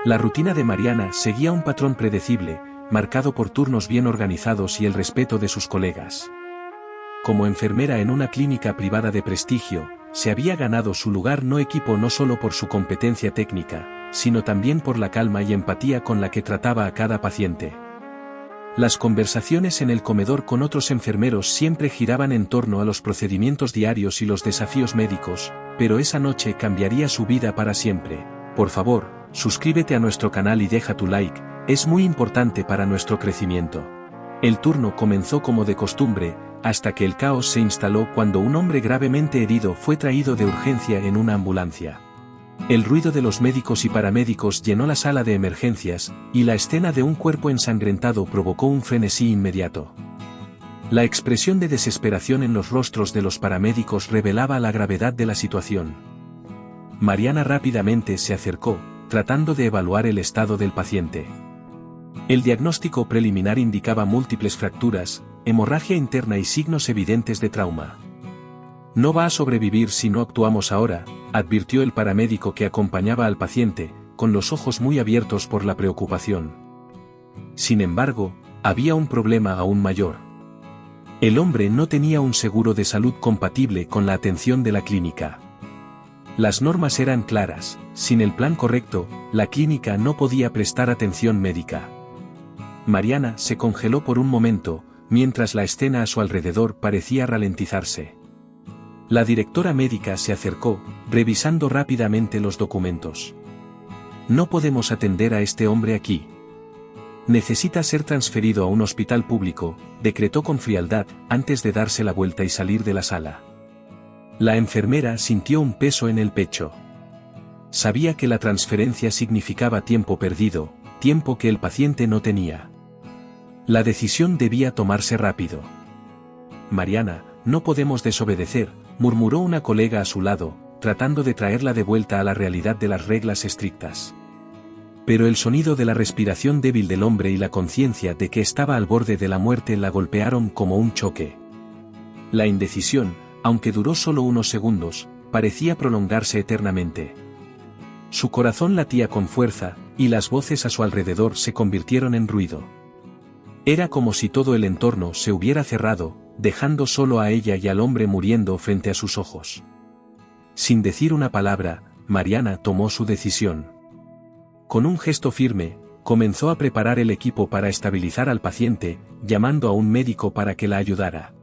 La rutina de Mariana seguía un patrón predecible, marcado por turnos bien organizados y el respeto de sus colegas. Como enfermera en una clínica privada de prestigio, se había ganado su lugar no solo por su competencia técnica, sino también por la calma y empatía con la que trataba a cada paciente. Las conversaciones en el comedor con otros enfermeros siempre giraban en torno a los procedimientos diarios y los desafíos médicos, pero esa noche cambiaría su vida para siempre. Por favor, suscríbete a nuestro canal y deja tu like, es muy importante para nuestro crecimiento. El turno comenzó como de costumbre, hasta que el caos se instaló cuando un hombre gravemente herido fue traído de urgencia en una ambulancia. El ruido de los médicos y paramédicos llenó la sala de emergencias, y la escena de un cuerpo ensangrentado provocó un frenesí inmediato. La expresión de desesperación en los rostros de los paramédicos revelaba la gravedad de la situación. Mariana rápidamente se acercó, tratando de evaluar el estado del paciente. El diagnóstico preliminar indicaba múltiples fracturas, hemorragia interna y signos evidentes de trauma. No va a sobrevivir si no actuamos ahora, advirtió el paramédico que acompañaba al paciente, con los ojos muy abiertos por la preocupación. Sin embargo, había un problema aún mayor. El hombre no tenía un seguro de salud compatible con la atención de la clínica. Las normas eran claras, sin el plan correcto, la clínica no podía prestar atención médica. Mariana se congeló por un momento, mientras la escena a su alrededor parecía ralentizarse. La directora médica se acercó, revisando rápidamente los documentos. No podemos atender a este hombre aquí. Necesita ser transferido a un hospital público, decretó con frialdad, antes de darse la vuelta y salir de la sala. La enfermera sintió un peso en el pecho. Sabía que la transferencia significaba tiempo perdido, tiempo que el paciente no tenía. La decisión debía tomarse rápido. Mariana, no podemos desobedecer, murmuró una colega a su lado, tratando de traerla de vuelta a la realidad de las reglas estrictas. Pero el sonido de la respiración débil del hombre y la conciencia de que estaba al borde de la muerte la golpearon como un choque. La indecisión, aunque duró solo unos segundos, parecía prolongarse eternamente. Su corazón latía con fuerza, y las voces a su alrededor se convirtieron en ruido. Era como si todo el entorno se hubiera cerrado, dejando solo a ella y al hombre muriendo frente a sus ojos. Sin decir una palabra, Mariana tomó su decisión. Con un gesto firme, comenzó a preparar el equipo para estabilizar al paciente, llamando a un médico para que la ayudara.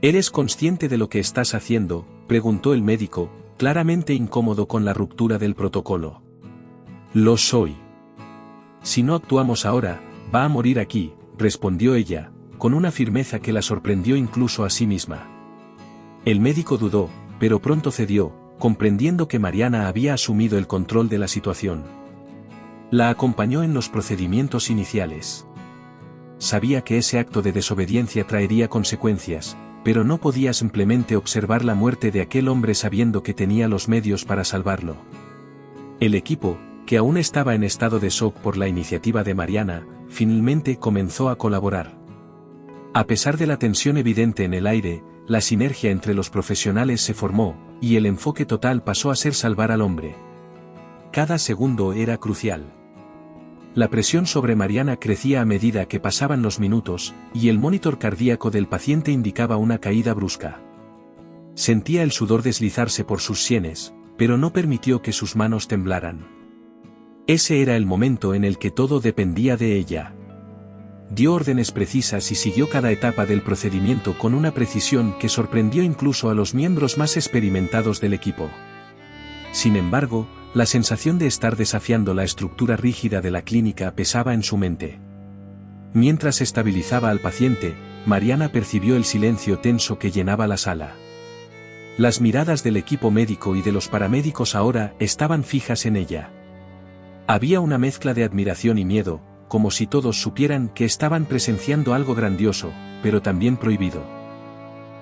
¿Eres consciente de lo que estás haciendo?, preguntó el médico, claramente incómodo con la ruptura del protocolo. Lo soy. Si no actuamos ahora, va a morir aquí, respondió ella, con una firmeza que la sorprendió incluso a sí misma. El médico dudó, pero pronto cedió, comprendiendo que Mariana había asumido el control de la situación. La acompañó en los procedimientos iniciales. Sabía que ese acto de desobediencia traería consecuencias, pero no podía simplemente observar la muerte de aquel hombre sabiendo que tenía los medios para salvarlo. El equipo, que aún estaba en estado de shock por la iniciativa de Mariana, finalmente comenzó a colaborar. A pesar de la tensión evidente en el aire, la sinergia entre los profesionales se formó, y el enfoque total pasó a ser salvar al hombre. Cada segundo era crucial. La presión sobre Mariana crecía a medida que pasaban los minutos, y el monitor cardíaco del paciente indicaba una caída brusca. Sentía el sudor deslizarse por sus sienes, pero no permitió que sus manos temblaran. Ese era el momento en el que todo dependía de ella. Dio órdenes precisas y siguió cada etapa del procedimiento con una precisión que sorprendió incluso a los miembros más experimentados del equipo. Sin embargo, la sensación de estar desafiando la estructura rígida de la clínica pesaba en su mente. Mientras estabilizaba al paciente, Mariana percibió el silencio tenso que llenaba la sala. Las miradas del equipo médico y de los paramédicos ahora estaban fijas en ella. Había una mezcla de admiración y miedo, como si todos supieran que estaban presenciando algo grandioso, pero también prohibido.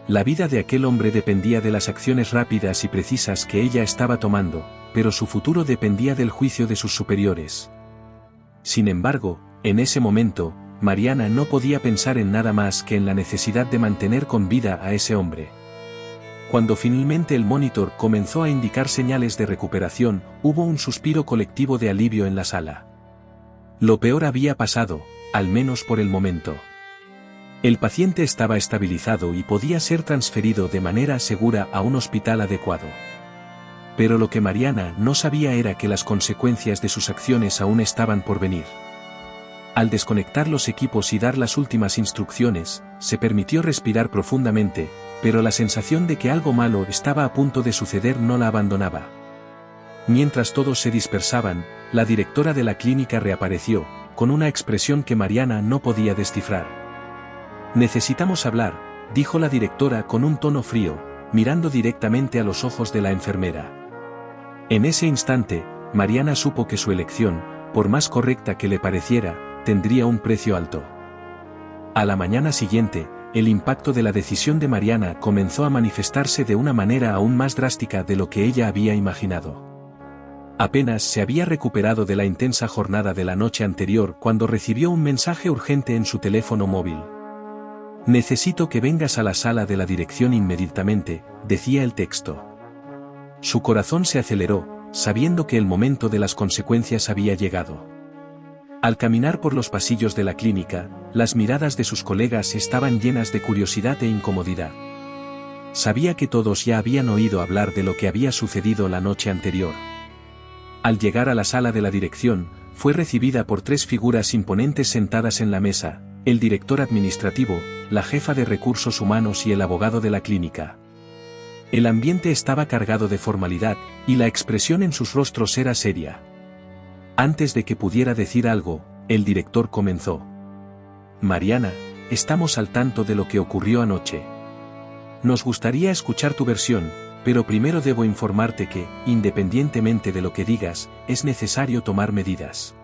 La vida de aquel hombre dependía de las acciones rápidas y precisas que ella estaba tomando, pero su futuro dependía del juicio de sus superiores. Sin embargo, en ese momento, Mariana no podía pensar en nada más que en la necesidad de mantener con vida a ese hombre. Cuando finalmente el monitor comenzó a indicar señales de recuperación, hubo un suspiro colectivo de alivio en la sala. Lo peor había pasado, al menos por el momento. El paciente estaba estabilizado y podía ser transferido de manera segura a un hospital adecuado. Pero lo que Mariana no sabía era que las consecuencias de sus acciones aún estaban por venir. Al desconectar los equipos y dar las últimas instrucciones, se permitió respirar profundamente, pero la sensación de que algo malo estaba a punto de suceder no la abandonaba. Mientras todos se dispersaban, la directora de la clínica reapareció, con una expresión que Mariana no podía descifrar. «Necesitamos hablar», dijo la directora con un tono frío, mirando directamente a los ojos de la enfermera. En ese instante, Mariana supo que su elección, por más correcta que le pareciera, tendría un precio alto. A la mañana siguiente, el impacto de la decisión de Mariana comenzó a manifestarse de una manera aún más drástica de lo que ella había imaginado. Apenas se había recuperado de la intensa jornada de la noche anterior cuando recibió un mensaje urgente en su teléfono móvil. «Necesito que vengas a la sala de la dirección inmediatamente», decía el texto. Su corazón se aceleró, sabiendo que el momento de las consecuencias había llegado. Al caminar por los pasillos de la clínica, las miradas de sus colegas estaban llenas de curiosidad e incomodidad. Sabía que todos ya habían oído hablar de lo que había sucedido la noche anterior. Al llegar a la sala de la dirección, fue recibida por 3 figuras imponentes sentadas en la mesa: el director administrativo, la jefa de recursos humanos y el abogado de la clínica. El ambiente estaba cargado de formalidad, y la expresión en sus rostros era seria. Antes de que pudiera decir algo, el director comenzó. «Mariana, estamos al tanto de lo que ocurrió anoche. Nos gustaría escuchar tu versión, pero primero debo informarte que, independientemente de lo que digas, es necesario tomar medidas».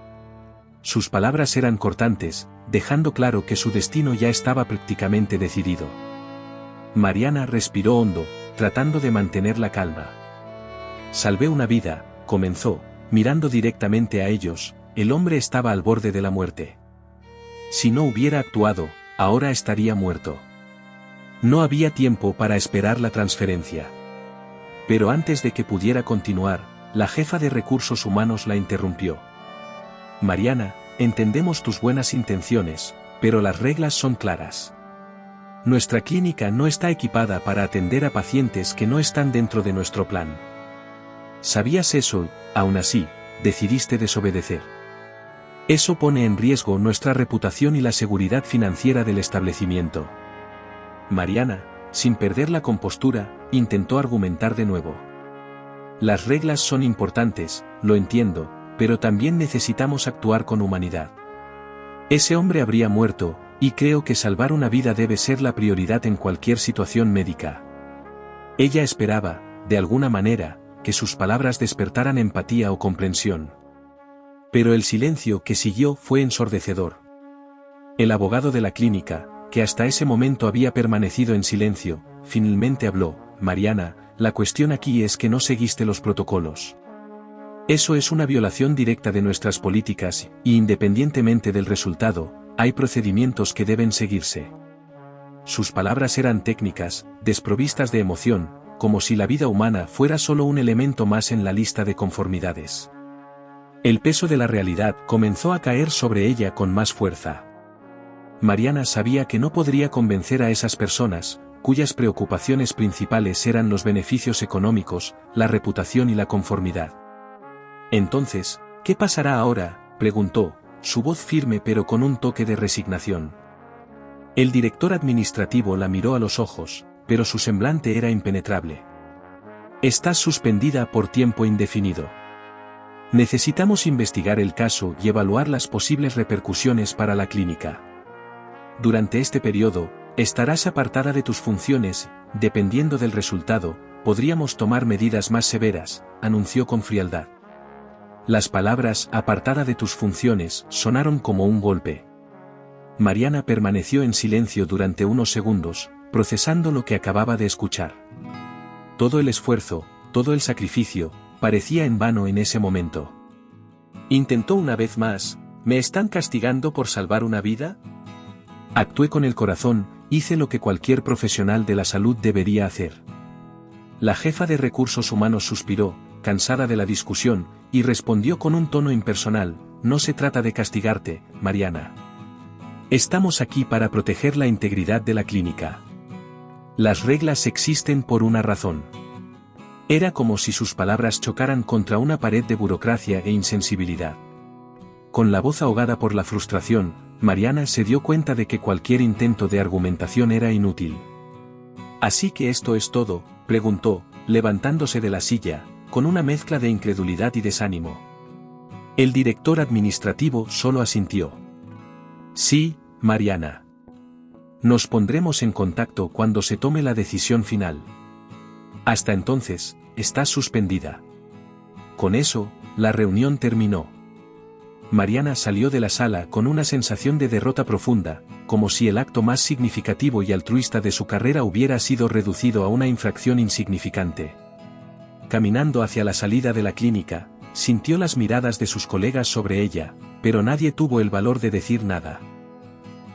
Sus palabras eran cortantes, dejando claro que su destino ya estaba prácticamente decidido. Mariana respiró hondo, tratando de mantener la calma. «Salvé una vida», comenzó, mirando directamente a ellos. El hombre estaba al borde de la muerte. Si no hubiera actuado, ahora estaría muerto. No había tiempo para esperar la transferencia. Pero antes de que pudiera continuar, la jefa de recursos humanos la interrumpió. «Mariana, entendemos tus buenas intenciones, pero las reglas son claras. Nuestra clínica no está equipada para atender a pacientes que no están dentro de nuestro plan. ¿Sabías eso? Aún así, decidiste desobedecer. Eso pone en riesgo nuestra reputación y la seguridad financiera del establecimiento». Mariana, sin perder la compostura, intentó argumentar de nuevo. «Las reglas son importantes, lo entiendo, pero también necesitamos actuar con humanidad. Ese hombre habría muerto, y creo que salvar una vida debe ser la prioridad en cualquier situación médica». Ella esperaba, de alguna manera, que sus palabras despertaran empatía o comprensión. Pero el silencio que siguió fue ensordecedor. El abogado de la clínica, que hasta ese momento había permanecido en silencio, finalmente habló. «Mariana, la cuestión aquí es que no seguiste los protocolos. Eso es una violación directa de nuestras políticas, y independientemente del resultado, hay procedimientos que deben seguirse». Sus palabras eran técnicas, desprovistas de emoción, como si la vida humana fuera solo un elemento más en la lista de conformidades. El peso de la realidad comenzó a caer sobre ella con más fuerza. Mariana sabía que no podría convencer a esas personas, cuyas preocupaciones principales eran los beneficios económicos, la reputación y la conformidad. «Entonces, ¿qué pasará ahora?», preguntó, su voz firme pero con un toque de resignación. El director administrativo la miró a los ojos, pero su semblante era impenetrable. «Estás suspendida por tiempo indefinido. Necesitamos investigar el caso y evaluar las posibles repercusiones para la clínica. Durante este periodo, estarás apartada de tus funciones, dependiendo del resultado, podríamos tomar medidas más severas», anunció con frialdad. Las palabras «apartada de tus funciones» sonaron como un golpe. Mariana permaneció en silencio durante unos segundos, procesando lo que acababa de escuchar. Todo el esfuerzo, todo el sacrificio, parecía en vano en ese momento. Intentó una vez más. «¿Me están castigando por salvar una vida?». «Actué con el corazón, hice lo que cualquier profesional de la salud debería hacer. La jefa de recursos humanos suspiró, cansada de la discusión, y respondió con un tono impersonal: no se trata de castigarte, Mariana. Estamos aquí para proteger la integridad de la clínica. Las reglas existen por una razón. Era como si sus palabras chocaran contra una pared de burocracia e insensibilidad. Con la voz ahogada por la frustración, Mariana se dio cuenta de que cualquier intento de argumentación era inútil. ¿Así que esto es todo?, preguntó, levantándose de la silla, con una mezcla de incredulidad y desánimo. El director administrativo solo asintió. Sí, Mariana. Nos pondremos en contacto cuando se tome la decisión final. Hasta entonces, estás suspendida. Con eso, la reunión terminó. Mariana salió de la sala con una sensación de derrota profunda, como si el acto más significativo y altruista de su carrera hubiera sido reducido a una infracción insignificante. Caminando hacia la salida de la clínica, sintió las miradas de sus colegas sobre ella, pero nadie tuvo el valor de decir nada.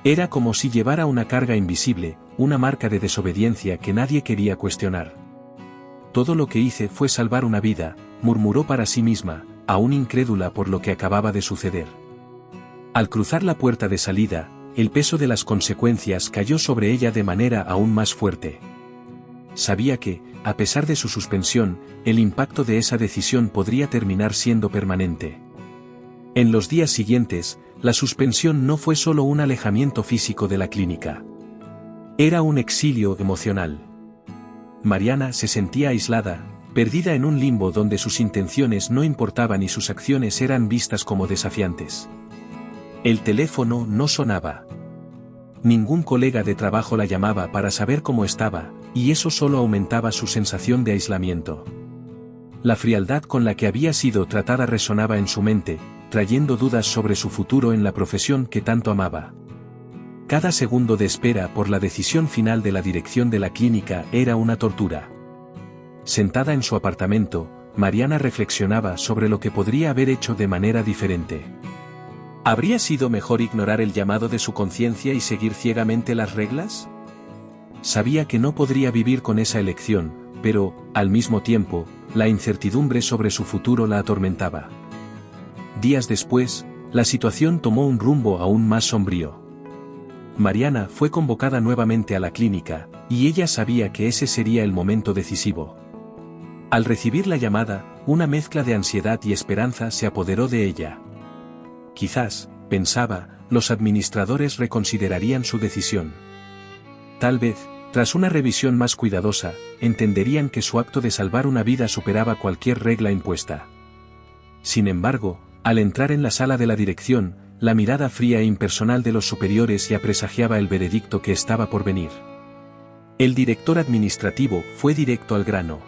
Era como si llevara una carga invisible, una marca de desobediencia que nadie quería cuestionar. Todo lo que hice fue salvar una vida, murmuró para sí misma, aún incrédula por lo que acababa de suceder. Al cruzar la puerta de salida, el peso de las consecuencias cayó sobre ella de manera aún más fuerte. Sabía que, a pesar de su suspensión, el impacto de esa decisión podría terminar siendo permanente. En los días siguientes, la suspensión no fue solo un alejamiento físico de la clínica. Era un exilio emocional. Mariana se sentía aislada, perdida en un limbo donde sus intenciones no importaban y sus acciones eran vistas como desafiantes. El teléfono no sonaba. Ningún colega de trabajo la llamaba para saber cómo estaba, y eso solo aumentaba su sensación de aislamiento. La frialdad con la que había sido tratada resonaba en su mente, trayendo dudas sobre su futuro en la profesión que tanto amaba. Cada segundo de espera por la decisión final de la dirección de la clínica era una tortura. Sentada en su apartamento, Mariana reflexionaba sobre lo que podría haber hecho de manera diferente. ¿Habría sido mejor ignorar el llamado de su conciencia y seguir ciegamente las reglas? Sabía que no podría vivir con esa elección, pero, al mismo tiempo, la incertidumbre sobre su futuro la atormentaba. Días después, la situación tomó un rumbo aún más sombrío. Mariana fue convocada nuevamente a la clínica, y ella sabía que ese sería el momento decisivo. Al recibir la llamada, una mezcla de ansiedad y esperanza se apoderó de ella. Quizás, pensaba, los administradores reconsiderarían su decisión. Tal vez, tras una revisión más cuidadosa, entenderían que su acto de salvar una vida superaba cualquier regla impuesta. Sin embargo, al entrar en la sala de la dirección, la mirada fría e impersonal de los superiores ya presagiaba el veredicto que estaba por venir. El director administrativo fue directo al grano.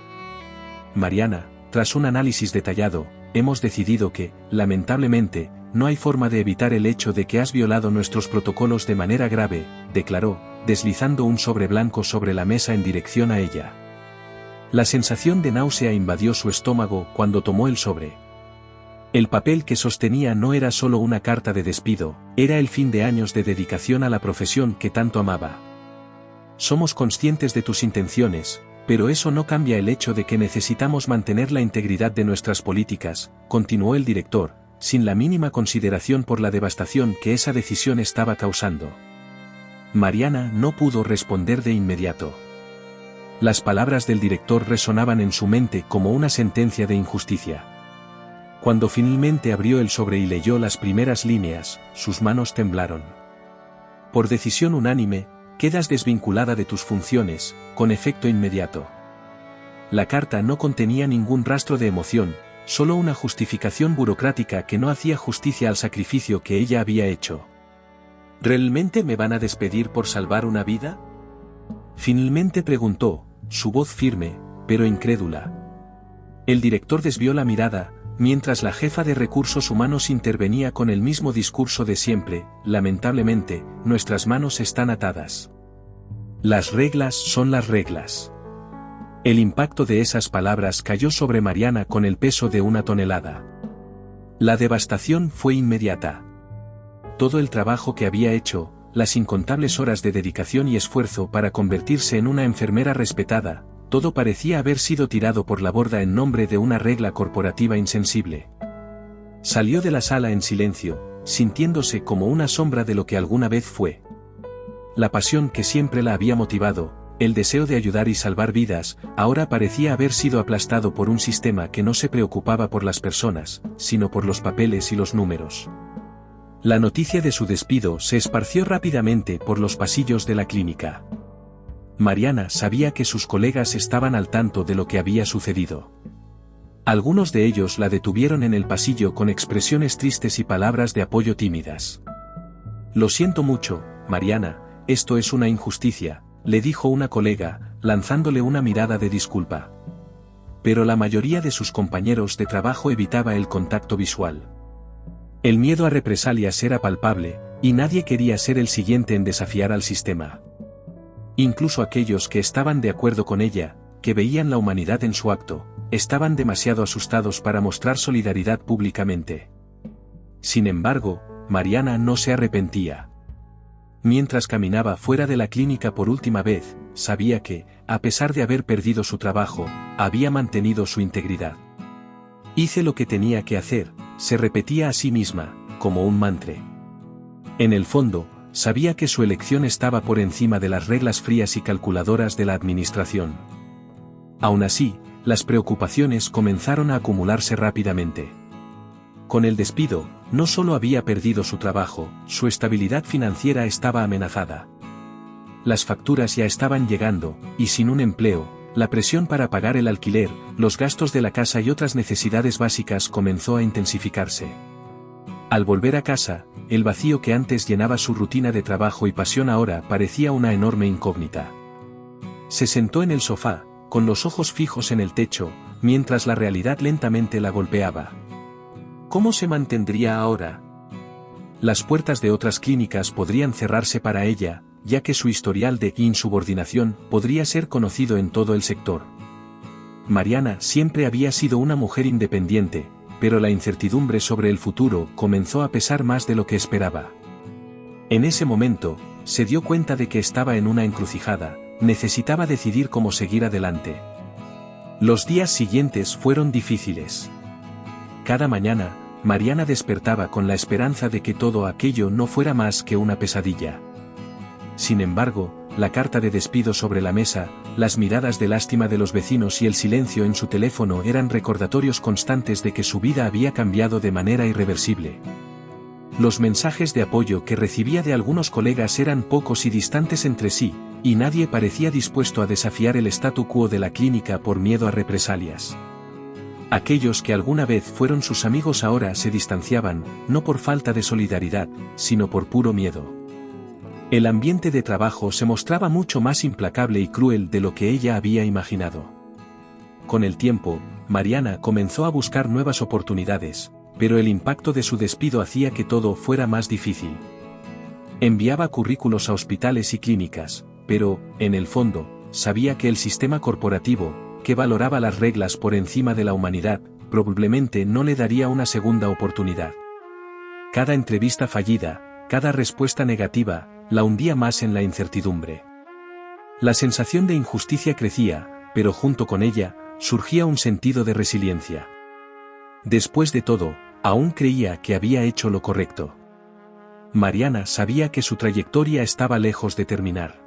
Mariana, tras un análisis detallado, hemos decidido que, lamentablemente, no hay forma de evitar el hecho de que has violado nuestros protocolos de manera grave, declaró, deslizando un sobre blanco sobre la mesa en dirección a ella. La sensación de náusea invadió su estómago cuando tomó el sobre. El papel que sostenía no era solo una carta de despido, era el fin de años de dedicación a la profesión que tanto amaba. Somos conscientes de tus intenciones, pero eso no cambia el hecho de que necesitamos mantener la integridad de nuestras políticas, continuó el director, sin la mínima consideración por la devastación que esa decisión estaba causando. Mariana no pudo responder de inmediato. Las palabras del director resonaban en su mente como una sentencia de injusticia. Cuando finalmente abrió el sobre y leyó las primeras líneas, sus manos temblaron. Por decisión unánime, quedas desvinculada de tus funciones, con efecto inmediato. La carta no contenía ningún rastro de emoción, solo una justificación burocrática que no hacía justicia al sacrificio que ella había hecho. ¿Realmente me van a despedir por salvar una vida? Finalmente preguntó, su voz firme, pero incrédula. El director desvió la mirada, mientras la jefa de recursos humanos intervenía con el mismo discurso de siempre: lamentablemente, nuestras manos están atadas. Las reglas son las reglas. El impacto de esas palabras cayó sobre Mariana con el peso de una tonelada. La devastación fue inmediata. Todo el trabajo que había hecho, las incontables horas de dedicación y esfuerzo para convertirse en una enfermera respetada, todo parecía haber sido tirado por la borda en nombre de una regla corporativa insensible. Salió de la sala en silencio, sintiéndose como una sombra de lo que alguna vez fue. La pasión que siempre la había motivado, el deseo de ayudar y salvar vidas, ahora parecía haber sido aplastado por un sistema que no se preocupaba por las personas, sino por los papeles y los números. La noticia de su despido se esparció rápidamente por los pasillos de la clínica. Mariana sabía que sus colegas estaban al tanto de lo que había sucedido. Algunos de ellos la detuvieron en el pasillo con expresiones tristes y palabras de apoyo tímidas. «Lo siento mucho, Mariana, esto es una injusticia», le dijo una colega, lanzándole una mirada de disculpa. Pero la mayoría de sus compañeros de trabajo evitaba el contacto visual. El miedo a represalias era palpable, y nadie quería ser el siguiente en desafiar al sistema. Incluso aquellos que estaban de acuerdo con ella, que veían la humanidad en su acto, estaban demasiado asustados para mostrar solidaridad públicamente. Sin embargo, Mariana no se arrepentía. Mientras caminaba fuera de la clínica por última vez, sabía que, a pesar de haber perdido su trabajo, había mantenido su integridad. «Hice lo que tenía que hacer», se repetía a sí misma, como un mantra. En el fondo, sabía que su elección estaba por encima de las reglas frías y calculadoras de la administración. Aún así, las preocupaciones comenzaron a acumularse rápidamente. Con el despido, no solo había perdido su trabajo, su estabilidad financiera estaba amenazada. Las facturas ya estaban llegando, y sin un empleo, la presión para pagar el alquiler, los gastos de la casa y otras necesidades básicas comenzó a intensificarse. Al volver a casa, el vacío que antes llenaba su rutina de trabajo y pasión ahora parecía una enorme incógnita. Se sentó en el sofá, con los ojos fijos en el techo, mientras la realidad lentamente la golpeaba. ¿Cómo se mantendría ahora? Las puertas de otras clínicas podrían cerrarse para ella, ya que su historial de insubordinación podría ser conocido en todo el sector. Mariana siempre había sido una mujer independiente, pero la incertidumbre sobre el futuro comenzó a pesar más de lo que esperaba. En ese momento, se dio cuenta de que estaba en una encrucijada, necesitaba decidir cómo seguir adelante. Los días siguientes fueron difíciles. Cada mañana, Mariana despertaba con la esperanza de que todo aquello no fuera más que una pesadilla. Sin embargo, la carta de despido sobre la mesa, las miradas de lástima de los vecinos y el silencio en su teléfono eran recordatorios constantes de que su vida había cambiado de manera irreversible. Los mensajes de apoyo que recibía de algunos colegas eran pocos y distantes entre sí, y nadie parecía dispuesto a desafiar el statu quo de la clínica por miedo a represalias. Aquellos que alguna vez fueron sus amigos ahora se distanciaban, no por falta de solidaridad, sino por puro miedo. El ambiente de trabajo se mostraba mucho más implacable y cruel de lo que ella había imaginado. Con el tiempo, Mariana comenzó a buscar nuevas oportunidades, pero el impacto de su despido hacía que todo fuera más difícil. Enviaba currículos a hospitales y clínicas, pero, en el fondo, sabía que el sistema corporativo, que valoraba las reglas por encima de la humanidad, probablemente no le daría una segunda oportunidad. Cada entrevista fallida, cada respuesta negativa, la hundía más en la incertidumbre. La sensación de injusticia crecía, pero junto con ella, surgía un sentido de resiliencia. Después de todo, aún creía que había hecho lo correcto. Mariana sabía que su trayectoria estaba lejos de terminar.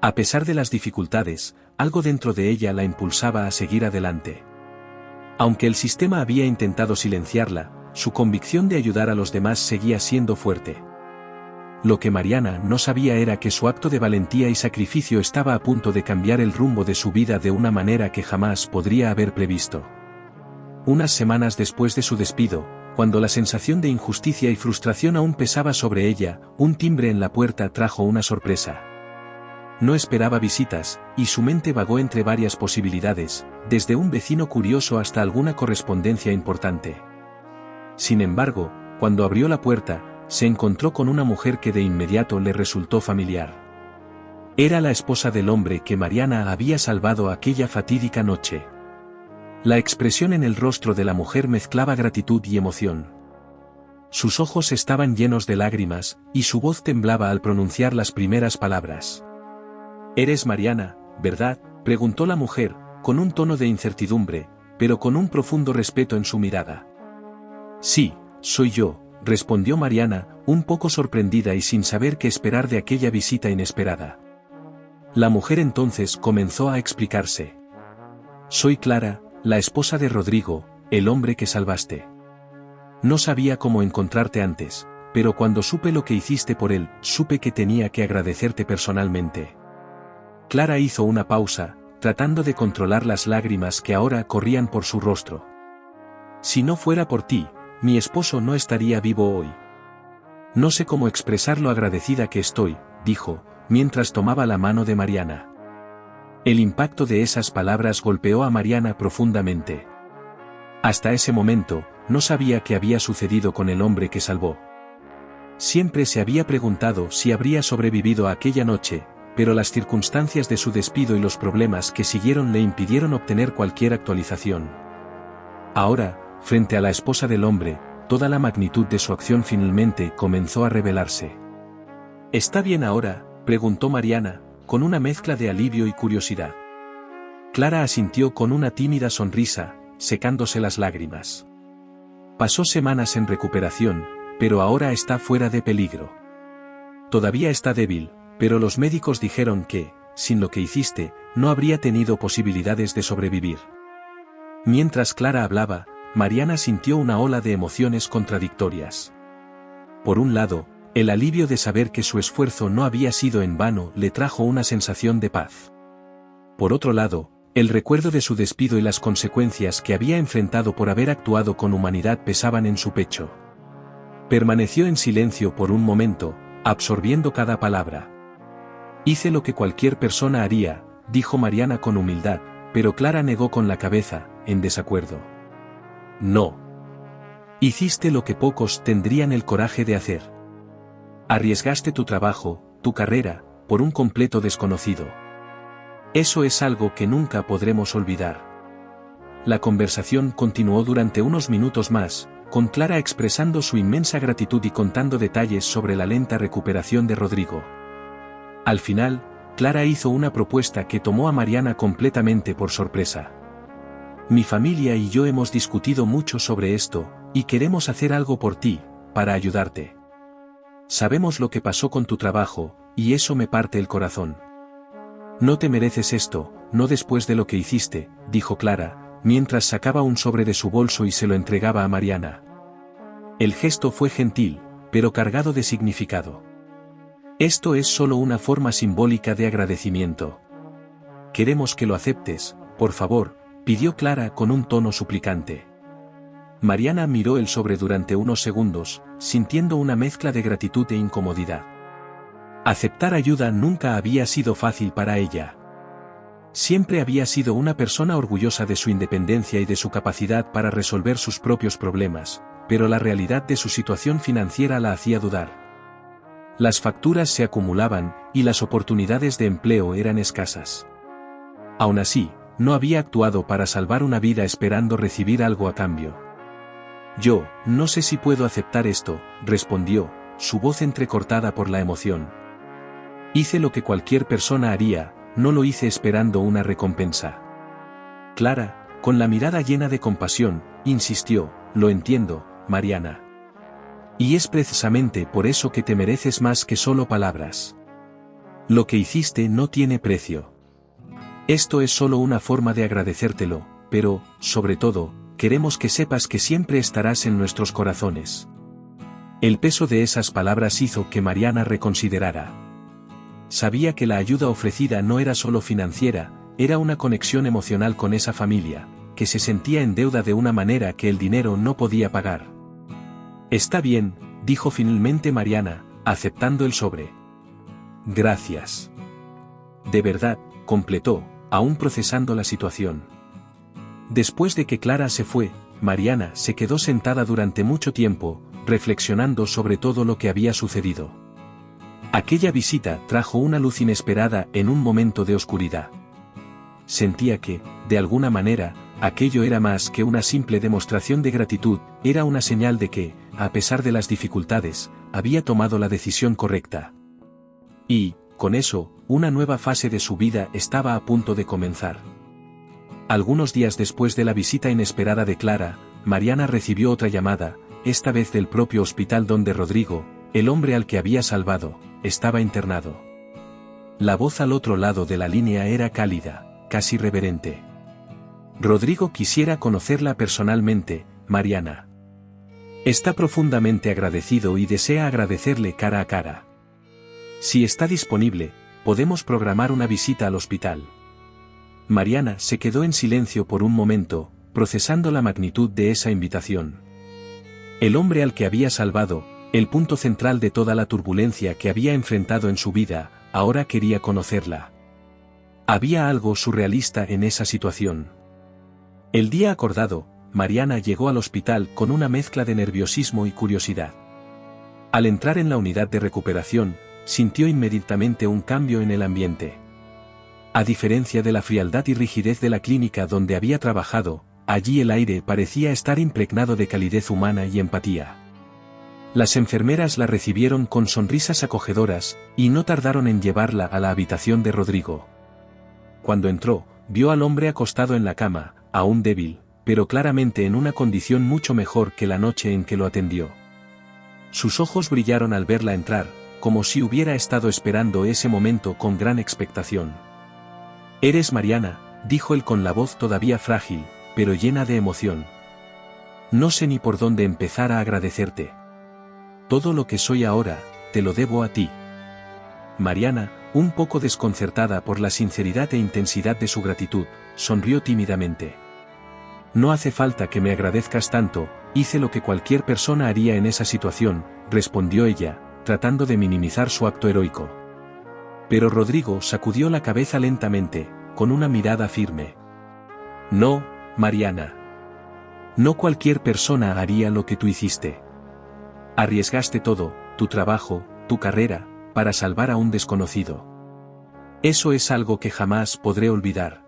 A pesar de las dificultades, algo dentro de ella la impulsaba a seguir adelante. Aunque el sistema había intentado silenciarla, su convicción de ayudar a los demás seguía siendo fuerte. Lo que Mariana no sabía era que su acto de valentía y sacrificio estaba a punto de cambiar el rumbo de su vida de una manera que jamás podría haber previsto. Unas semanas después de su despido, cuando la sensación de injusticia y frustración aún pesaba sobre ella, un timbre en la puerta trajo una sorpresa. No esperaba visitas, y su mente vagó entre varias posibilidades, desde un vecino curioso hasta alguna correspondencia importante. Sin embargo, cuando abrió la puerta, se encontró con una mujer que de inmediato le resultó familiar. Era la esposa del hombre que Mariana había salvado aquella fatídica noche. La expresión en el rostro de la mujer mezclaba gratitud y emoción. Sus ojos estaban llenos de lágrimas, y su voz temblaba al pronunciar las primeras palabras. «Eres Mariana, ¿verdad?», preguntó la mujer, con un tono de incertidumbre, pero con un profundo respeto en su mirada. Sí, soy yo, respondió Mariana, un poco sorprendida y sin saber qué esperar de aquella visita inesperada. La mujer entonces comenzó a explicarse. Soy Clara, la esposa de Rodrigo, el hombre que salvaste. No sabía cómo encontrarte antes, pero cuando supe lo que hiciste por él, supe que tenía que agradecerte personalmente. Clara hizo una pausa, tratando de controlar las lágrimas que ahora corrían por su rostro. Si no fuera por ti, mi esposo no estaría vivo hoy. No sé cómo expresar lo agradecida que estoy, dijo, mientras tomaba la mano de Mariana. El impacto de esas palabras golpeó a Mariana profundamente. Hasta ese momento, no sabía qué había sucedido con el hombre que salvó. Siempre se había preguntado si habría sobrevivido a aquella noche, pero las circunstancias de su despido y los problemas que siguieron le impidieron obtener cualquier actualización. Ahora, frente a la esposa del hombre, toda la magnitud de su acción finalmente comenzó a revelarse. ¿Está bien ahora?, preguntó Mariana, con una mezcla de alivio y curiosidad. Clara asintió con una tímida sonrisa, secándose las lágrimas. Pasó semanas en recuperación, pero ahora está fuera de peligro. Todavía está débil, pero los médicos dijeron que, sin lo que hiciste, no habría tenido posibilidades de sobrevivir. Mientras Clara hablaba, Mariana sintió una ola de emociones contradictorias. Por un lado, el alivio de saber que su esfuerzo no había sido en vano le trajo una sensación de paz. Por otro lado, el recuerdo de su despido y las consecuencias que había enfrentado por haber actuado con humanidad pesaban en su pecho. Permaneció en silencio por un momento, absorbiendo cada palabra. Hice lo que cualquier persona haría, dijo Mariana con humildad, pero Clara negó con la cabeza, en desacuerdo. No. Hiciste lo que pocos tendrían el coraje de hacer. Arriesgaste tu trabajo, tu carrera, por un completo desconocido. Eso es algo que nunca podremos olvidar. La conversación continuó durante unos minutos más, con Clara expresando su inmensa gratitud y contando detalles sobre la lenta recuperación de Rodrigo. Al final, Clara hizo una propuesta que tomó a Mariana completamente por sorpresa. Mi familia y yo hemos discutido mucho sobre esto, y queremos hacer algo por ti, para ayudarte. Sabemos lo que pasó con tu trabajo, y eso me parte el corazón. No te mereces esto, no después de lo que hiciste, dijo Clara, mientras sacaba un sobre de su bolso y se lo entregaba a Mariana. El gesto fue gentil, pero cargado de significado. Esto es solo una forma simbólica de agradecimiento. Queremos que lo aceptes, por favor, pidió Clara con un tono suplicante. Mariana miró el sobre durante unos segundos, sintiendo una mezcla de gratitud e incomodidad. Aceptar ayuda nunca había sido fácil para ella. Siempre había sido una persona orgullosa de su independencia y de su capacidad para resolver sus propios problemas, pero la realidad de su situación financiera la hacía dudar. Las facturas se acumulaban, y las oportunidades de empleo eran escasas. Aún así, no había actuado para salvar una vida esperando recibir algo a cambio. Yo, no sé si puedo aceptar esto, respondió, su voz entrecortada por la emoción. Hice lo que cualquier persona haría, no lo hice esperando una recompensa. Clara, con la mirada llena de compasión, insistió, lo entiendo, Mariana. Y es precisamente por eso que te mereces más que solo palabras. Lo que hiciste no tiene precio. Esto es solo una forma de agradecértelo, pero, sobre todo, queremos que sepas que siempre estarás en nuestros corazones. El peso de esas palabras hizo que Mariana reconsiderara. Sabía que la ayuda ofrecida no era solo financiera, era una conexión emocional con esa familia, que se sentía en deuda de una manera que el dinero no podía pagar. Está bien, dijo finalmente Mariana, aceptando el sobre. Gracias. De verdad, completó, aún procesando la situación. Después de que Clara se fue, Mariana se quedó sentada durante mucho tiempo, reflexionando sobre todo lo que había sucedido. Aquella visita trajo una luz inesperada en un momento de oscuridad. Sentía que, de alguna manera, aquello era más que una simple demostración de gratitud, era una señal de que, a pesar de las dificultades, había tomado la decisión correcta. Y, con eso, una nueva fase de su vida estaba a punto de comenzar. Algunos días después de la visita inesperada de Clara, Mariana recibió otra llamada, esta vez del propio hospital donde Rodrigo, el hombre al que había salvado, estaba internado. La voz al otro lado de la línea era cálida, casi reverente. Rodrigo quisiera conocerla personalmente, Mariana. Está profundamente agradecido y desea agradecerle cara a cara. Si está disponible, podemos programar una visita al hospital. Mariana se quedó en silencio por un momento, procesando la magnitud de esa invitación. El hombre al que había salvado, el punto central de toda la turbulencia que había enfrentado en su vida, ahora quería conocerla. Había algo surrealista en esa situación. El día acordado, Mariana llegó al hospital con una mezcla de nerviosismo y curiosidad. Al entrar en la unidad de recuperación, sintió inmediatamente un cambio en el ambiente. A diferencia de la frialdad y rigidez de la clínica donde había trabajado, allí el aire parecía estar impregnado de calidez humana y empatía. Las enfermeras la recibieron con sonrisas acogedoras, y no tardaron en llevarla a la habitación de Rodrigo. Cuando entró, vio al hombre acostado en la cama, aún débil, pero claramente en una condición mucho mejor que la noche en que lo atendió. Sus ojos brillaron al verla entrar, como si hubiera estado esperando ese momento con gran expectación. «Eres Mariana», dijo él con la voz todavía frágil, pero llena de emoción. «No sé ni por dónde empezar a agradecerte. Todo lo que soy ahora, te lo debo a ti». Mariana, un poco desconcertada por la sinceridad e intensidad de su gratitud, sonrió tímidamente. «No hace falta que me agradezcas tanto, hice lo que cualquier persona haría en esa situación», respondió ella, tratando de minimizar su acto heroico. Pero Rodrigo sacudió la cabeza lentamente, con una mirada firme. «No, Mariana. No cualquier persona haría lo que tú hiciste. Arriesgaste todo, tu trabajo, tu carrera, para salvar a un desconocido. Eso es algo que jamás podré olvidar».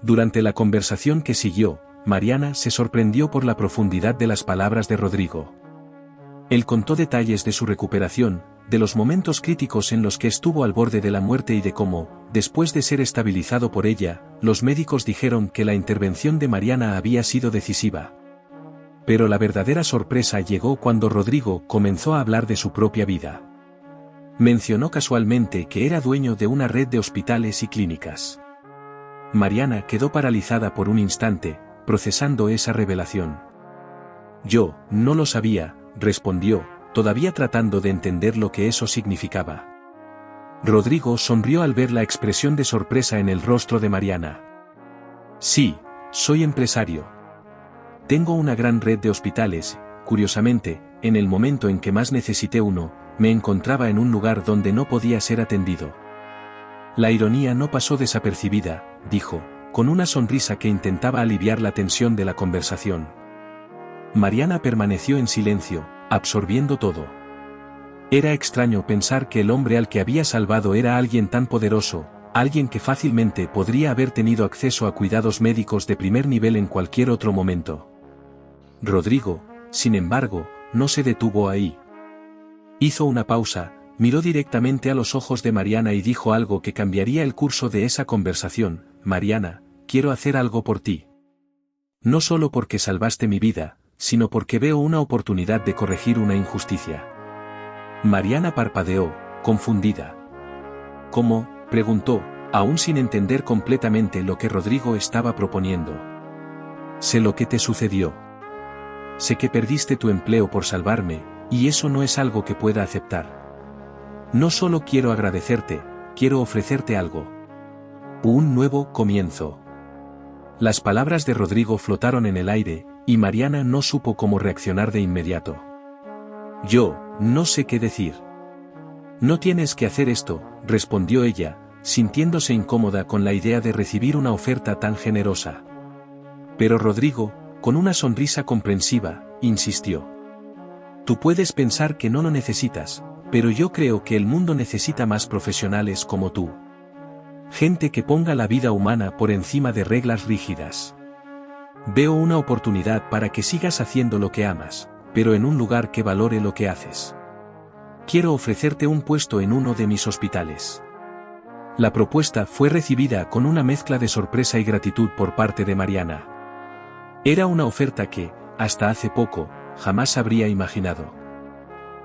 Durante la conversación que siguió, Mariana se sorprendió por la profundidad de las palabras de Rodrigo. Él contó detalles de su recuperación, de los momentos críticos en los que estuvo al borde de la muerte y de cómo, después de ser estabilizado por ella, los médicos dijeron que la intervención de Mariana había sido decisiva. Pero la verdadera sorpresa llegó cuando Rodrigo comenzó a hablar de su propia vida. Mencionó casualmente que era dueño de una red de hospitales y clínicas. Mariana quedó paralizada por un instante, procesando esa revelación. «Yo, no lo sabía», respondió, todavía tratando de entender lo que eso significaba. Rodrigo sonrió al ver la expresión de sorpresa en el rostro de Mariana. «Sí, soy empresario. Tengo una gran red de hospitales, curiosamente, en el momento en que más necesité uno, me encontraba en un lugar donde no podía ser atendido». La ironía no pasó desapercibida, dijo, con una sonrisa que intentaba aliviar la tensión de la conversación. Mariana permaneció en silencio, absorbiendo todo. Era extraño pensar que el hombre al que había salvado era alguien tan poderoso, alguien que fácilmente podría haber tenido acceso a cuidados médicos de primer nivel en cualquier otro momento. Rodrigo, sin embargo, no se detuvo ahí. Hizo una pausa, miró directamente a los ojos de Mariana y dijo algo que cambiaría el curso de esa conversación. «Mariana, quiero hacer algo por ti. No solo porque salvaste mi vida, sino porque veo una oportunidad de corregir una injusticia». Mariana parpadeó, confundida. «¿Cómo?», preguntó, aún sin entender completamente lo que Rodrigo estaba proponiendo. «Sé lo que te sucedió. Sé que perdiste tu empleo por salvarme, y eso no es algo que pueda aceptar. No solo quiero agradecerte, quiero ofrecerte algo. Un nuevo comienzo». Las palabras de Rodrigo flotaron en el aire, y Mariana no supo cómo reaccionar de inmediato. «Yo, no sé qué decir». «No tienes que hacer esto», respondió ella, sintiéndose incómoda con la idea de recibir una oferta tan generosa. Pero Rodrigo, con una sonrisa comprensiva, insistió. «Tú puedes pensar que no lo necesitas, pero yo creo que el mundo necesita más profesionales como tú. Gente que ponga la vida humana por encima de reglas rígidas. Veo una oportunidad para que sigas haciendo lo que amas, pero en un lugar que valore lo que haces. Quiero ofrecerte un puesto en uno de mis hospitales. La propuesta fue recibida con una mezcla de sorpresa y gratitud por parte de Mariana. Era una oferta que, hasta hace poco, jamás habría imaginado.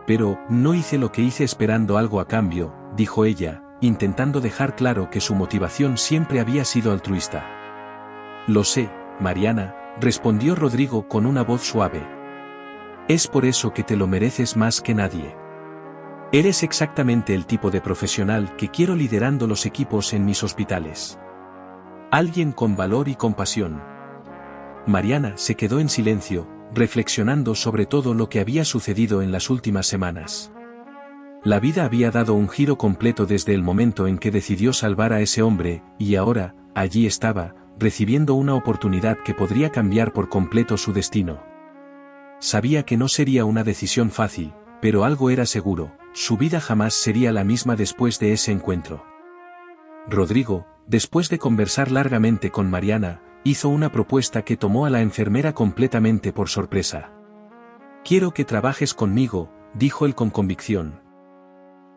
Pero, no hice lo que hice esperando algo a cambio, dijo ella, intentando dejar claro que su motivación siempre había sido altruista. Lo sé, Mariana, respondió Rodrigo con una voz suave. Es por eso que te lo mereces más que nadie. Eres exactamente el tipo de profesional que quiero liderando los equipos en mis hospitales. Alguien con valor y compasión. Mariana se quedó en silencio, reflexionando sobre todo lo que había sucedido en las últimas semanas. La vida había dado un giro completo desde el momento en que decidió salvar a ese hombre, y ahora, allí estaba, recibiendo una oportunidad que podría cambiar por completo su destino. Sabía que no sería una decisión fácil, pero algo era seguro, su vida jamás sería la misma después de ese encuentro. Rodrigo, después de conversar largamente con Mariana, hizo una propuesta que tomó a la enfermera completamente por sorpresa. Quiero que trabajes conmigo, dijo él con convicción.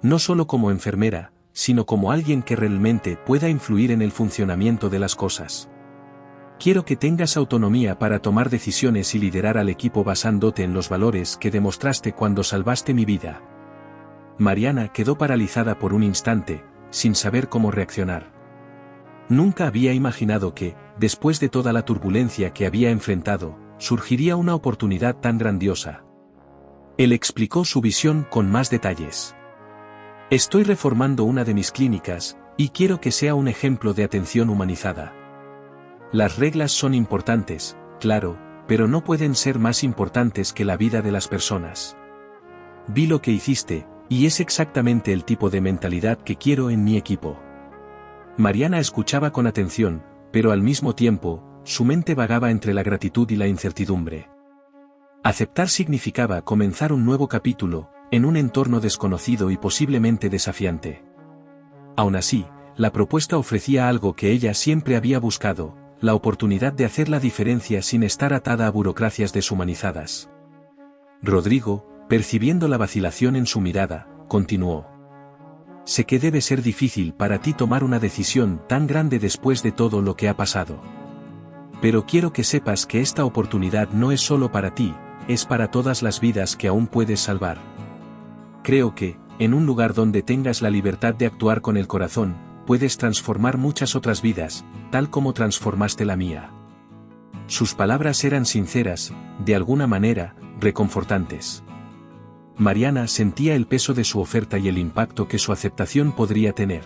No solo como enfermera, sino como alguien que realmente pueda influir en el funcionamiento de las cosas. Quiero que tengas autonomía para tomar decisiones y liderar al equipo basándote en los valores que demostraste cuando salvaste mi vida. Mariana quedó paralizada por un instante, sin saber cómo reaccionar. Nunca había imaginado que, después de toda la turbulencia que había enfrentado, surgiría una oportunidad tan grandiosa. Él explicó su visión con más detalles. Estoy reformando una de mis clínicas, y quiero que sea un ejemplo de atención humanizada. Las reglas son importantes, claro, pero no pueden ser más importantes que la vida de las personas. Vi lo que hiciste, y es exactamente el tipo de mentalidad que quiero en mi equipo. Mariana escuchaba con atención, pero al mismo tiempo, su mente vagaba entre la gratitud y la incertidumbre. Aceptar significaba comenzar un nuevo capítulo, en un entorno desconocido y posiblemente desafiante. Aún así, la propuesta ofrecía algo que ella siempre había buscado, la oportunidad de hacer la diferencia sin estar atada a burocracias deshumanizadas. Rodrigo, percibiendo la vacilación en su mirada, continuó. Sé que debe ser difícil para ti tomar una decisión tan grande después de todo lo que ha pasado. Pero quiero que sepas que esta oportunidad no es solo para ti, es para todas las vidas que aún puedes salvar. Creo que, en un lugar donde tengas la libertad de actuar con el corazón, puedes transformar muchas otras vidas, tal como transformaste la mía. Sus palabras eran sinceras, de alguna manera, reconfortantes. Mariana sentía el peso de su oferta y el impacto que su aceptación podría tener.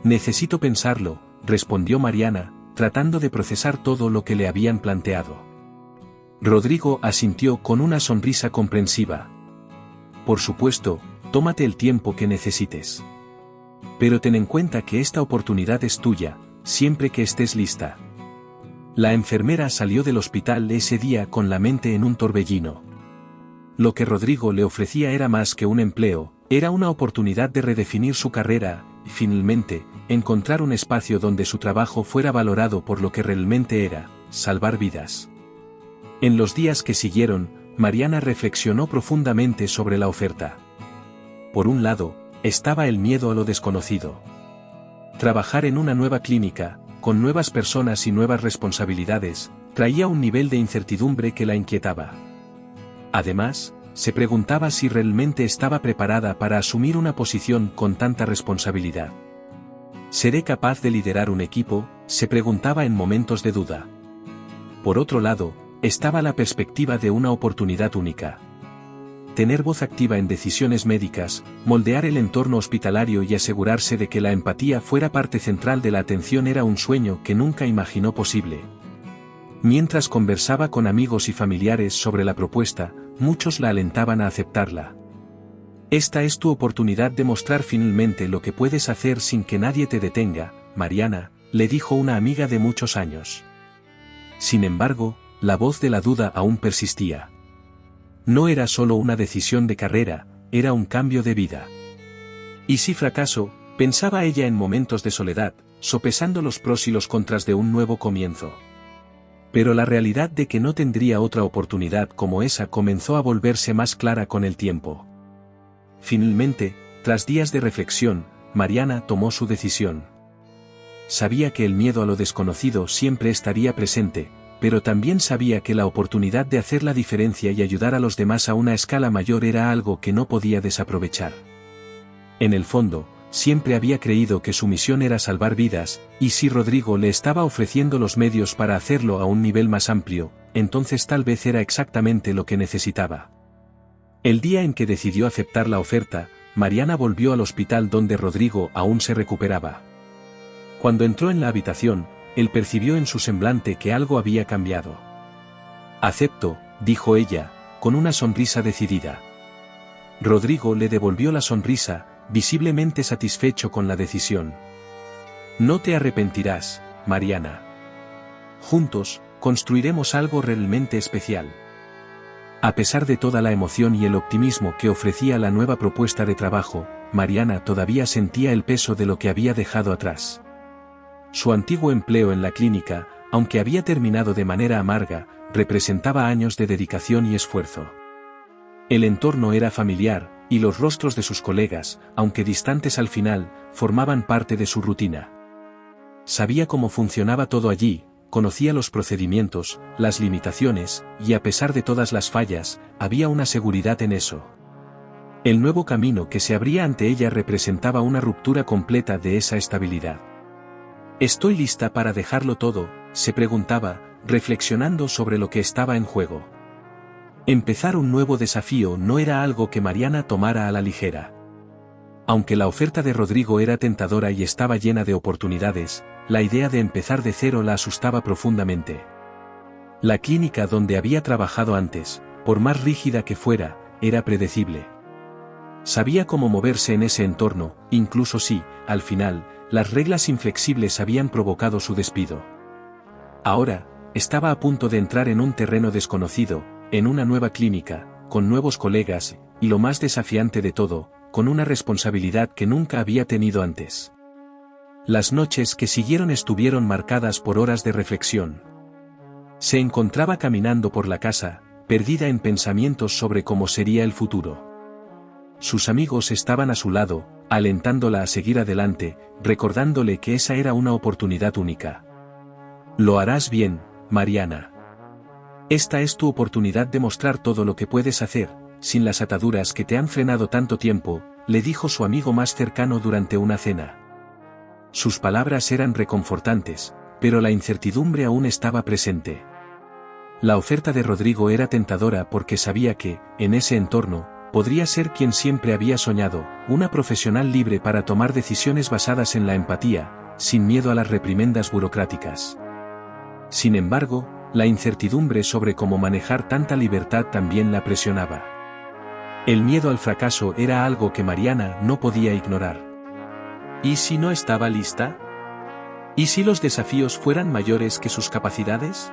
Necesito pensarlo, respondió Mariana, tratando de procesar todo lo que le habían planteado. Rodrigo asintió con una sonrisa comprensiva. Por supuesto, tómate el tiempo que necesites. Pero ten en cuenta que esta oportunidad es tuya, siempre que estés lista. La enfermera salió del hospital ese día con la mente en un torbellino. Lo que Rodrigo le ofrecía era más que un empleo, era una oportunidad de redefinir su carrera, y finalmente, encontrar un espacio donde su trabajo fuera valorado por lo que realmente era, salvar vidas. En los días que siguieron, Mariana reflexionó profundamente sobre la oferta. Por un lado, estaba el miedo a lo desconocido. Trabajar en una nueva clínica, con nuevas personas y nuevas responsabilidades, traía un nivel de incertidumbre que la inquietaba. Además, se preguntaba si realmente estaba preparada para asumir una posición con tanta responsabilidad. ¿Seré capaz de liderar un equipo?, se preguntaba en momentos de duda. Por otro lado, estaba la perspectiva de una oportunidad única. Tener voz activa en decisiones médicas, moldear el entorno hospitalario y asegurarse de que la empatía fuera parte central de la atención era un sueño que nunca imaginó posible. Mientras conversaba con amigos y familiares sobre la propuesta, muchos la alentaban a aceptarla. Esta es tu oportunidad de mostrar finalmente lo que puedes hacer sin que nadie te detenga, Mariana, le dijo una amiga de muchos años. Sin embargo, la voz de la duda aún persistía. No era solo una decisión de carrera, era un cambio de vida. ¿Y si fracaso?, pensaba ella en momentos de soledad, sopesando los pros y los contras de un nuevo comienzo. Pero la realidad de que no tendría otra oportunidad como esa comenzó a volverse más clara con el tiempo. Finalmente, tras días de reflexión, Mariana tomó su decisión. Sabía que el miedo a lo desconocido siempre estaría presente, pero también sabía que la oportunidad de hacer la diferencia y ayudar a los demás a una escala mayor era algo que no podía desaprovechar. En el fondo, siempre había creído que su misión era salvar vidas, y si Rodrigo le estaba ofreciendo los medios para hacerlo a un nivel más amplio, entonces tal vez era exactamente lo que necesitaba. El día en que decidió aceptar la oferta, Mariana volvió al hospital donde Rodrigo aún se recuperaba. Cuando entró en la habitación, él percibió en su semblante que algo había cambiado. «Acepto», dijo ella, con una sonrisa decidida. Rodrigo le devolvió la sonrisa, visiblemente satisfecho con la decisión. «No te arrepentirás, Mariana. Juntos, construiremos algo realmente especial». A pesar de toda la emoción y el optimismo que ofrecía la nueva propuesta de trabajo, Mariana todavía sentía el peso de lo que había dejado atrás. Su antiguo empleo en la clínica, aunque había terminado de manera amarga, representaba años de dedicación y esfuerzo. El entorno era familiar, y los rostros de sus colegas, aunque distantes al final, formaban parte de su rutina. Sabía cómo funcionaba todo allí, conocía los procedimientos, las limitaciones, y a pesar de todas las fallas, había una seguridad en eso. El nuevo camino que se abría ante ella representaba una ruptura completa de esa estabilidad. «¿Estoy lista para dejarlo todo?», se preguntaba, reflexionando sobre lo que estaba en juego. Empezar un nuevo desafío no era algo que Mariana tomara a la ligera. Aunque la oferta de Rodrigo era tentadora y estaba llena de oportunidades, la idea de empezar de cero la asustaba profundamente. La clínica donde había trabajado antes, por más rígida que fuera, era predecible. Sabía cómo moverse en ese entorno, incluso si, al final, las reglas inflexibles habían provocado su despido. Ahora, estaba a punto de entrar en un terreno desconocido, en una nueva clínica, con nuevos colegas, y lo más desafiante de todo, con una responsabilidad que nunca había tenido antes. Las noches que siguieron estuvieron marcadas por horas de reflexión. Se encontraba caminando por la casa, perdida en pensamientos sobre cómo sería el futuro. Sus amigos estaban a su lado, alentándola a seguir adelante, recordándole que esa era una oportunidad única. «Lo harás bien, Mariana. Esta es tu oportunidad de mostrar todo lo que puedes hacer, sin las ataduras que te han frenado tanto tiempo», le dijo su amigo más cercano durante una cena. Sus palabras eran reconfortantes, pero la incertidumbre aún estaba presente. La oferta de Rodrigo era tentadora porque sabía que, en ese entorno, podría ser quien siempre había soñado, una profesional libre para tomar decisiones basadas en la empatía, sin miedo a las reprimendas burocráticas. Sin embargo, la incertidumbre sobre cómo manejar tanta libertad también la presionaba. El miedo al fracaso era algo que Mariana no podía ignorar. ¿Y si no estaba lista? ¿Y si los desafíos fueran mayores que sus capacidades?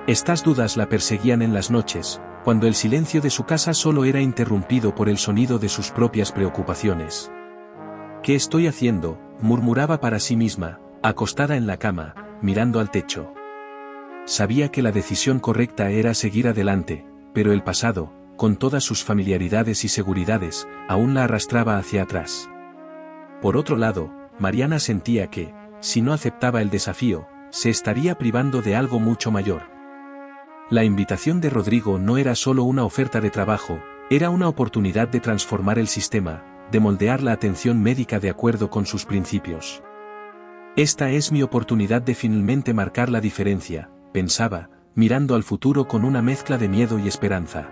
Estas dudas la perseguían en las noches, cuando el silencio de su casa solo era interrumpido por el sonido de sus propias preocupaciones. «¿Qué estoy haciendo?», murmuraba para sí misma, acostada en la cama, mirando al techo. Sabía que la decisión correcta era seguir adelante, pero el pasado, con todas sus familiaridades y seguridades, aún la arrastraba hacia atrás. Por otro lado, Mariana sentía que, si no aceptaba el desafío, se estaría privando de algo mucho mayor. La invitación de Rodrigo no era solo una oferta de trabajo, era una oportunidad de transformar el sistema, de moldear la atención médica de acuerdo con sus principios. «Esta es mi oportunidad de finalmente marcar la diferencia», pensaba, mirando al futuro con una mezcla de miedo y esperanza.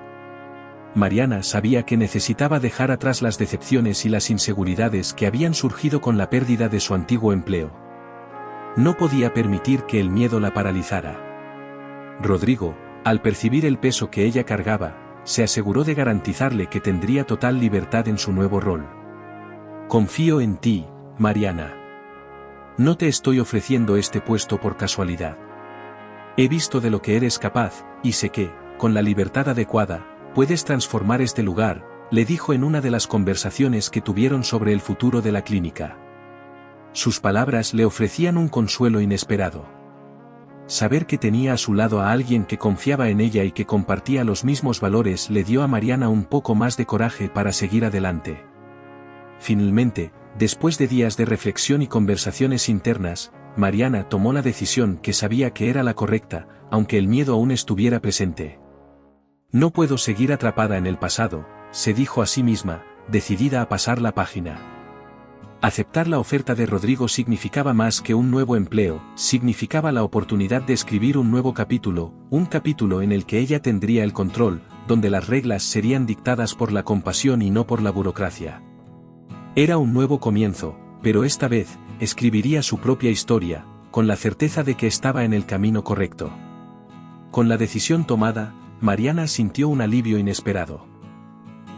Mariana sabía que necesitaba dejar atrás las decepciones y las inseguridades que habían surgido con la pérdida de su antiguo empleo. No podía permitir que el miedo la paralizara. Rodrigo, al percibir el peso que ella cargaba, se aseguró de garantizarle que tendría total libertad en su nuevo rol. «Confío en ti, Mariana. No te estoy ofreciendo este puesto por casualidad. He visto de lo que eres capaz, y sé que, con la libertad adecuada, puedes transformar este lugar», le dijo en una de las conversaciones que tuvieron sobre el futuro de la clínica. Sus palabras le ofrecían un consuelo inesperado. saber que tenía a su lado a alguien que confiaba en ella y que compartía los mismos valores le dio a Mariana un poco más de coraje para seguir adelante. Finalmente, después de días de reflexión y conversaciones internas, Mariana tomó la decisión que sabía que era la correcta, aunque el miedo aún estuviera presente. No puedo seguir atrapada en el pasado, se dijo a sí misma, decidida a pasar la página. Aceptar la oferta de Rodrigo significaba más que un nuevo empleo, significaba la oportunidad de escribir un nuevo capítulo, un capítulo en el que ella tendría el control, donde las reglas serían dictadas por la compasión y no por la burocracia. Era un nuevo comienzo, pero esta vez, escribiría su propia historia, con la certeza de que estaba en el camino correcto. Con la decisión tomada, Mariana sintió un alivio inesperado.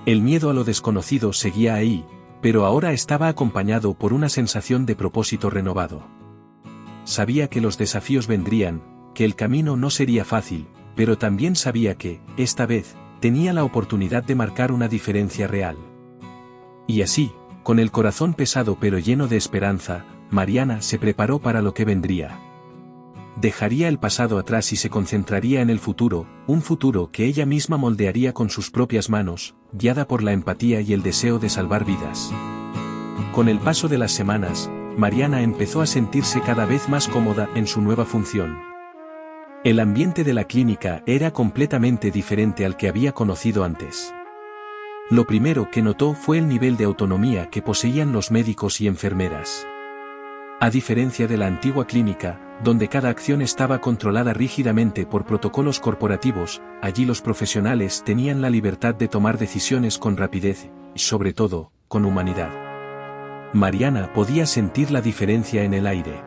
El miedo a lo desconocido seguía ahí, pero ahora estaba acompañado por una sensación de propósito renovado. Sabía que los desafíos vendrían, que el camino no sería fácil, pero también sabía que, esta vez, tenía la oportunidad de marcar una diferencia real. Y así, con el corazón pesado pero lleno de esperanza, Mariana se preparó para lo que vendría. Dejaría el pasado atrás y se concentraría en el futuro, un futuro que ella misma moldearía con sus propias manos, guiada por la empatía y el deseo de salvar vidas. Con el paso de las semanas, Mariana empezó a sentirse cada vez más cómoda en su nueva función. El ambiente de la clínica era completamente diferente al que había conocido antes. Lo primero que notó fue el nivel de autonomía que poseían los médicos y enfermeras. A diferencia de la antigua clínica, donde cada acción estaba controlada rígidamente por protocolos corporativos, allí los profesionales tenían la libertad de tomar decisiones con rapidez, y sobre todo, con humanidad. Mariana podía sentir la diferencia en el aire.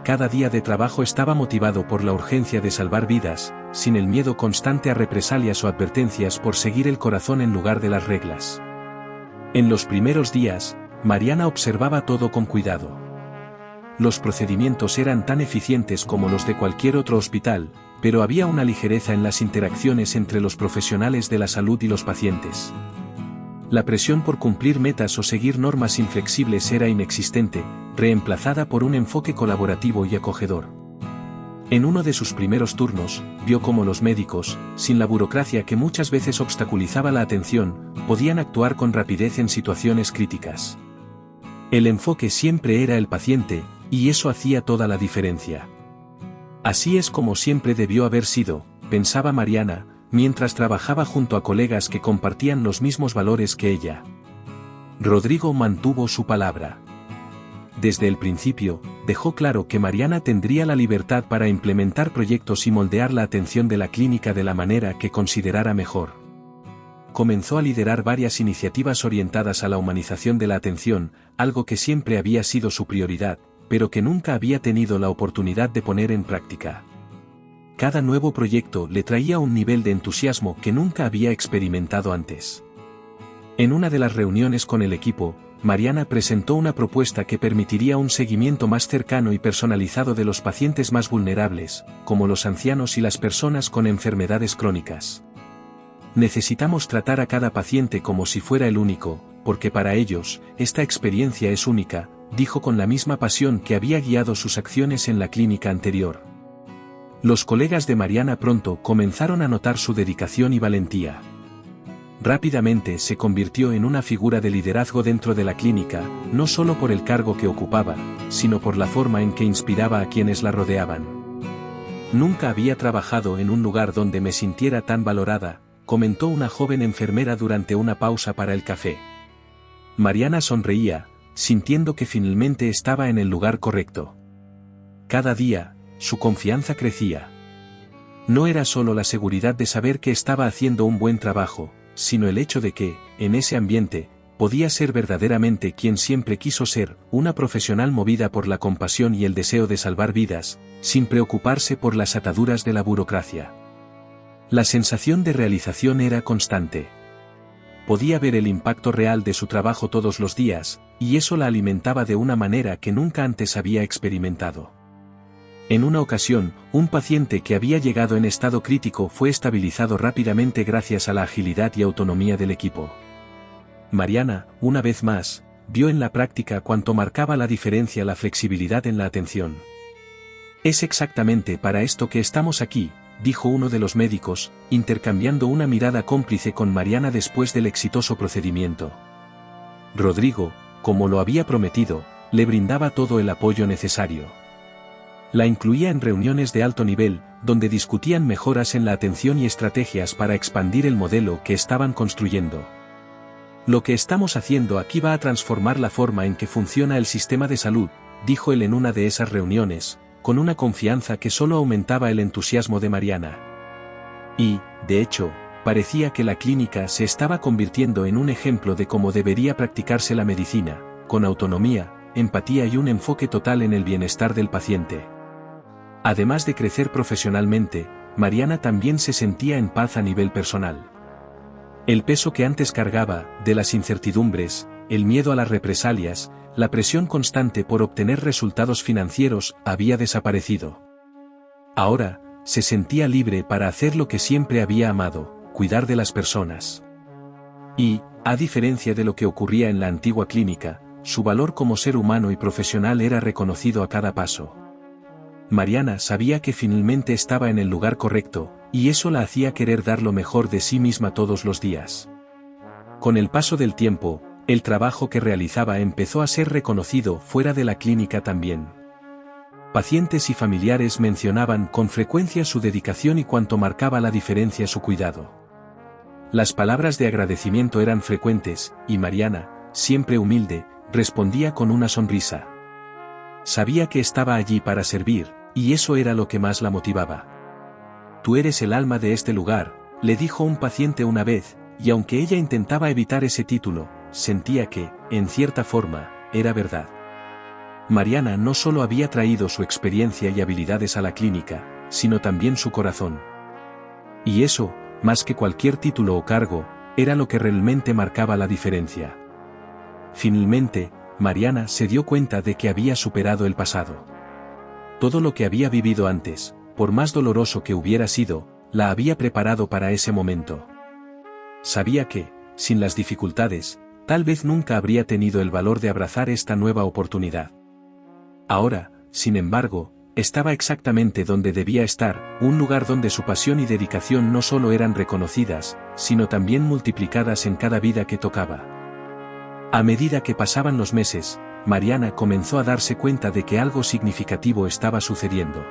Cada día de trabajo estaba motivado por la urgencia de salvar vidas, sin el miedo constante a represalias o advertencias por seguir el corazón en lugar de las reglas. En los primeros días, Mariana observaba todo con cuidado. Los procedimientos eran tan eficientes como los de cualquier otro hospital, pero había una ligereza en las interacciones entre los profesionales de la salud y los pacientes. La presión por cumplir metas o seguir normas inflexibles era inexistente, reemplazada por un enfoque colaborativo y acogedor. En uno de sus primeros turnos, vio cómo los médicos, sin la burocracia que muchas veces obstaculizaba la atención, podían actuar con rapidez en situaciones críticas. El enfoque siempre era el paciente, y eso hacía toda la diferencia. Así es como siempre debió haber sido, pensaba Mariana, mientras trabajaba junto a colegas que compartían los mismos valores que ella. Rodrigo mantuvo su palabra. Desde el principio, dejó claro que Mariana tendría la libertad para implementar proyectos y moldear la atención de la clínica de la manera que considerara mejor. Comenzó a liderar varias iniciativas orientadas a la humanización de la atención, algo que siempre había sido su prioridad, pero que nunca había tenido la oportunidad de poner en práctica. Cada nuevo proyecto le traía un nivel de entusiasmo que nunca había experimentado antes. En una de las reuniones con el equipo, Mariana presentó una propuesta que permitiría un seguimiento más cercano y personalizado de los pacientes más vulnerables, como los ancianos y las personas con enfermedades crónicas. Necesitamos tratar a cada paciente como si fuera el único, porque para ellos, esta experiencia es única, dijo con la misma pasión que había guiado sus acciones en la clínica anterior. Los colegas de Mariana pronto comenzaron a notar su dedicación y valentía. Rápidamente se convirtió en una figura de liderazgo dentro de la clínica, no solo por el cargo que ocupaba, sino por la forma en que inspiraba a quienes la rodeaban. Nunca había trabajado en un lugar donde me sintiera tan valorada, comentó una joven enfermera durante una pausa para el café. Mariana sonreía, sintiendo que finalmente estaba en el lugar correcto. Cada día, su confianza crecía. No era solo la seguridad de saber que estaba haciendo un buen trabajo, sino el hecho de que, en ese ambiente, podía ser verdaderamente quien siempre quiso ser, una profesional movida por la compasión y el deseo de salvar vidas, sin preocuparse por las ataduras de la burocracia. La sensación de realización era constante. Podía ver el impacto real de su trabajo todos los días, y eso la alimentaba de una manera que nunca antes había experimentado. En una ocasión, un paciente que había llegado en estado crítico fue estabilizado rápidamente gracias a la agilidad y autonomía del equipo. Mariana, una vez más, vio en la práctica cuánto marcaba la diferencia la flexibilidad en la atención. Es exactamente para esto que estamos aquí, dijo uno de los médicos, intercambiando una mirada cómplice con Mariana después del exitoso procedimiento. Rodrigo, como lo había prometido, le brindaba todo el apoyo necesario. La incluía en reuniones de alto nivel, donde discutían mejoras en la atención y estrategias para expandir el modelo que estaban construyendo. Lo que estamos haciendo aquí va a transformar la forma en que funciona el sistema de salud, dijo él en una de esas reuniones, con una confianza que solo aumentaba el entusiasmo de Mariana. Y, de hecho, parecía que la clínica se estaba convirtiendo en un ejemplo de cómo debería practicarse la medicina, con autonomía, empatía y un enfoque total en el bienestar del paciente. Además de crecer profesionalmente, Mariana también se sentía en paz a nivel personal. El peso que antes cargaba, de las incertidumbres, el miedo a las represalias, la presión constante por obtener resultados financieros, había desaparecido. Ahora, se sentía libre para hacer lo que siempre había amado, cuidar de las personas. Y, a diferencia de lo que ocurría en la antigua clínica, su valor como ser humano y profesional era reconocido a cada paso. Mariana sabía que finalmente estaba en el lugar correcto, y eso la hacía querer dar lo mejor de sí misma todos los días. Con el paso del tiempo, el trabajo que realizaba empezó a ser reconocido fuera de la clínica también. Pacientes y familiares mencionaban con frecuencia su dedicación y cuánto marcaba la diferencia su cuidado. Las palabras de agradecimiento eran frecuentes, y Mariana, siempre humilde, respondía con una sonrisa. Sabía que estaba allí para servir, y eso era lo que más la motivaba. «Tú eres el alma de este lugar», le dijo un paciente una vez, y aunque ella intentaba evitar ese título, sentía que, en cierta forma, era verdad. Mariana no solo había traído su experiencia y habilidades a la clínica, sino también su corazón. Y eso, más que cualquier título o cargo, era lo que realmente marcaba la diferencia. Finalmente, Mariana se dio cuenta de que había superado el pasado. Todo lo que había vivido antes, por más doloroso que hubiera sido, la había preparado para ese momento. Sabía que, sin las dificultades, tal vez nunca habría tenido el valor de abrazar esta nueva oportunidad. Ahora, sin embargo, estaba exactamente donde debía estar, un lugar donde su pasión y dedicación no solo eran reconocidas, sino también multiplicadas en cada vida que tocaba. A medida que pasaban los meses, Mariana comenzó a darse cuenta de que algo significativo estaba sucediendo.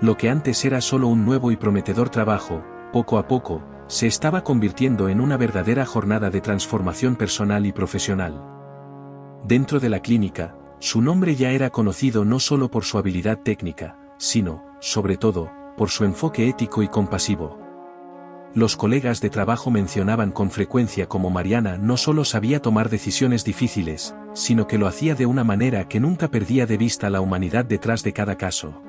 Lo que antes era solo un nuevo y prometedor trabajo, poco a poco, se estaba convirtiendo en una verdadera jornada de transformación personal y profesional. Dentro de la clínica, su nombre ya era conocido no solo por su habilidad técnica, sino, sobre todo, por su enfoque ético y compasivo. Los colegas de trabajo mencionaban con frecuencia cómo Mariana no solo sabía tomar decisiones difíciles, sino que lo hacía de una manera que nunca perdía de vista la humanidad detrás de cada caso.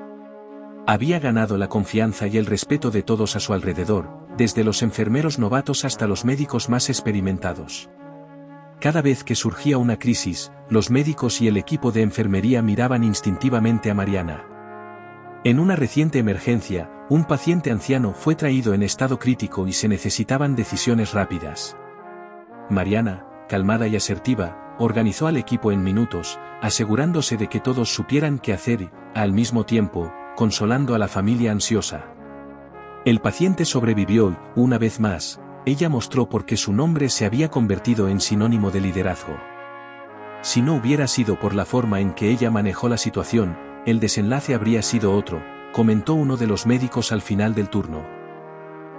Había ganado la confianza y el respeto de todos a su alrededor, desde los enfermeros novatos hasta los médicos más experimentados. Cada vez que surgía una crisis, los médicos y el equipo de enfermería miraban instintivamente a Mariana. En una reciente emergencia, un paciente anciano fue traído en estado crítico y se necesitaban decisiones rápidas. Mariana, calmada y asertiva, organizó al equipo en minutos, asegurándose de que todos supieran qué hacer y, al mismo tiempo, consolando a la familia ansiosa. El paciente sobrevivió y, una vez más, ella mostró por qué su nombre se había convertido en sinónimo de liderazgo. Si no hubiera sido por la forma en que ella manejó la situación, el desenlace habría sido otro, comentó uno de los médicos al final del turno.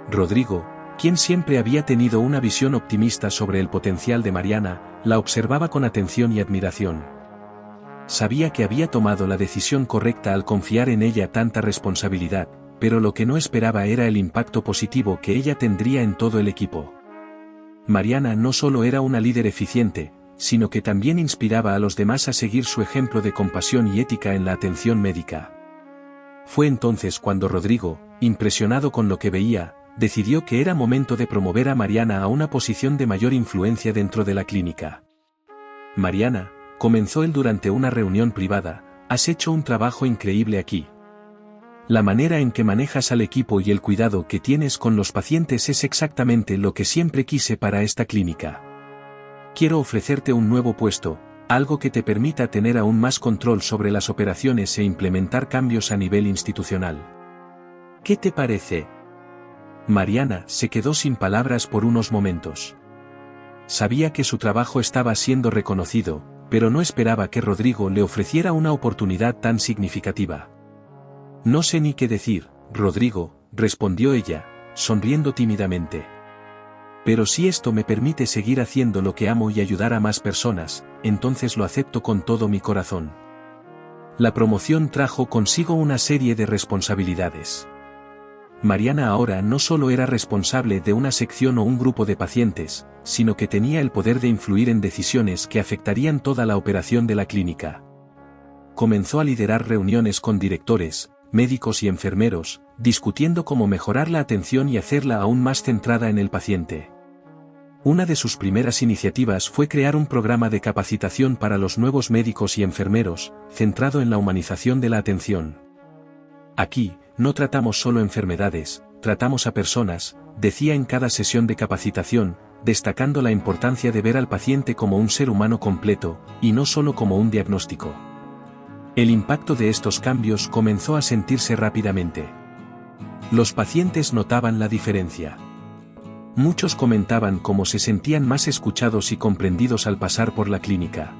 Rodrigo, quien siempre había tenido una visión optimista sobre el potencial de Mariana, la observaba con atención y admiración. Sabía que había tomado la decisión correcta al confiar en ella tanta responsabilidad, pero lo que no esperaba era el impacto positivo que ella tendría en todo el equipo. Mariana no solo era una líder eficiente, sino que también inspiraba a los demás a seguir su ejemplo de compasión y ética en la atención médica. Fue entonces cuando Rodrigo, impresionado con lo que veía, decidió que era momento de promover a Mariana a una posición de mayor influencia dentro de la clínica. Mariana, comenzó él durante una reunión privada, has hecho un trabajo increíble aquí. La manera en que manejas al equipo y el cuidado que tienes con los pacientes es exactamente lo que siempre quise para esta clínica. Quiero ofrecerte un nuevo puesto, Algo que te permita tener aún más control sobre las operaciones e implementar cambios a nivel institucional. ¿Qué te parece? Mariana se quedó sin palabras por unos momentos. Sabía que su trabajo estaba siendo reconocido, pero no esperaba que Rodrigo le ofreciera una oportunidad tan significativa. No sé ni qué decir, Rodrigo, respondió ella, sonriendo tímidamente. Pero si esto me permite seguir haciendo lo que amo y ayudar a más personas, entonces lo acepto con todo mi corazón. La promoción trajo consigo una serie de responsabilidades. Mariana ahora no solo era responsable de una sección o un grupo de pacientes, sino que tenía el poder de influir en decisiones que afectarían toda la operación de la clínica. Comenzó a liderar reuniones con directores, médicos y enfermeros, discutiendo cómo mejorar la atención y hacerla aún más centrada en el paciente. Una de sus primeras iniciativas fue crear un programa de capacitación para los nuevos médicos y enfermeros, centrado en la humanización de la atención. Aquí, no tratamos solo enfermedades, tratamos a personas, decía en cada sesión de capacitación, destacando la importancia de ver al paciente como un ser humano completo, y no solo como un diagnóstico. El impacto de estos cambios comenzó a sentirse rápidamente. Los pacientes notaban la diferencia. Muchos comentaban cómo se sentían más escuchados y comprendidos al pasar por la clínica.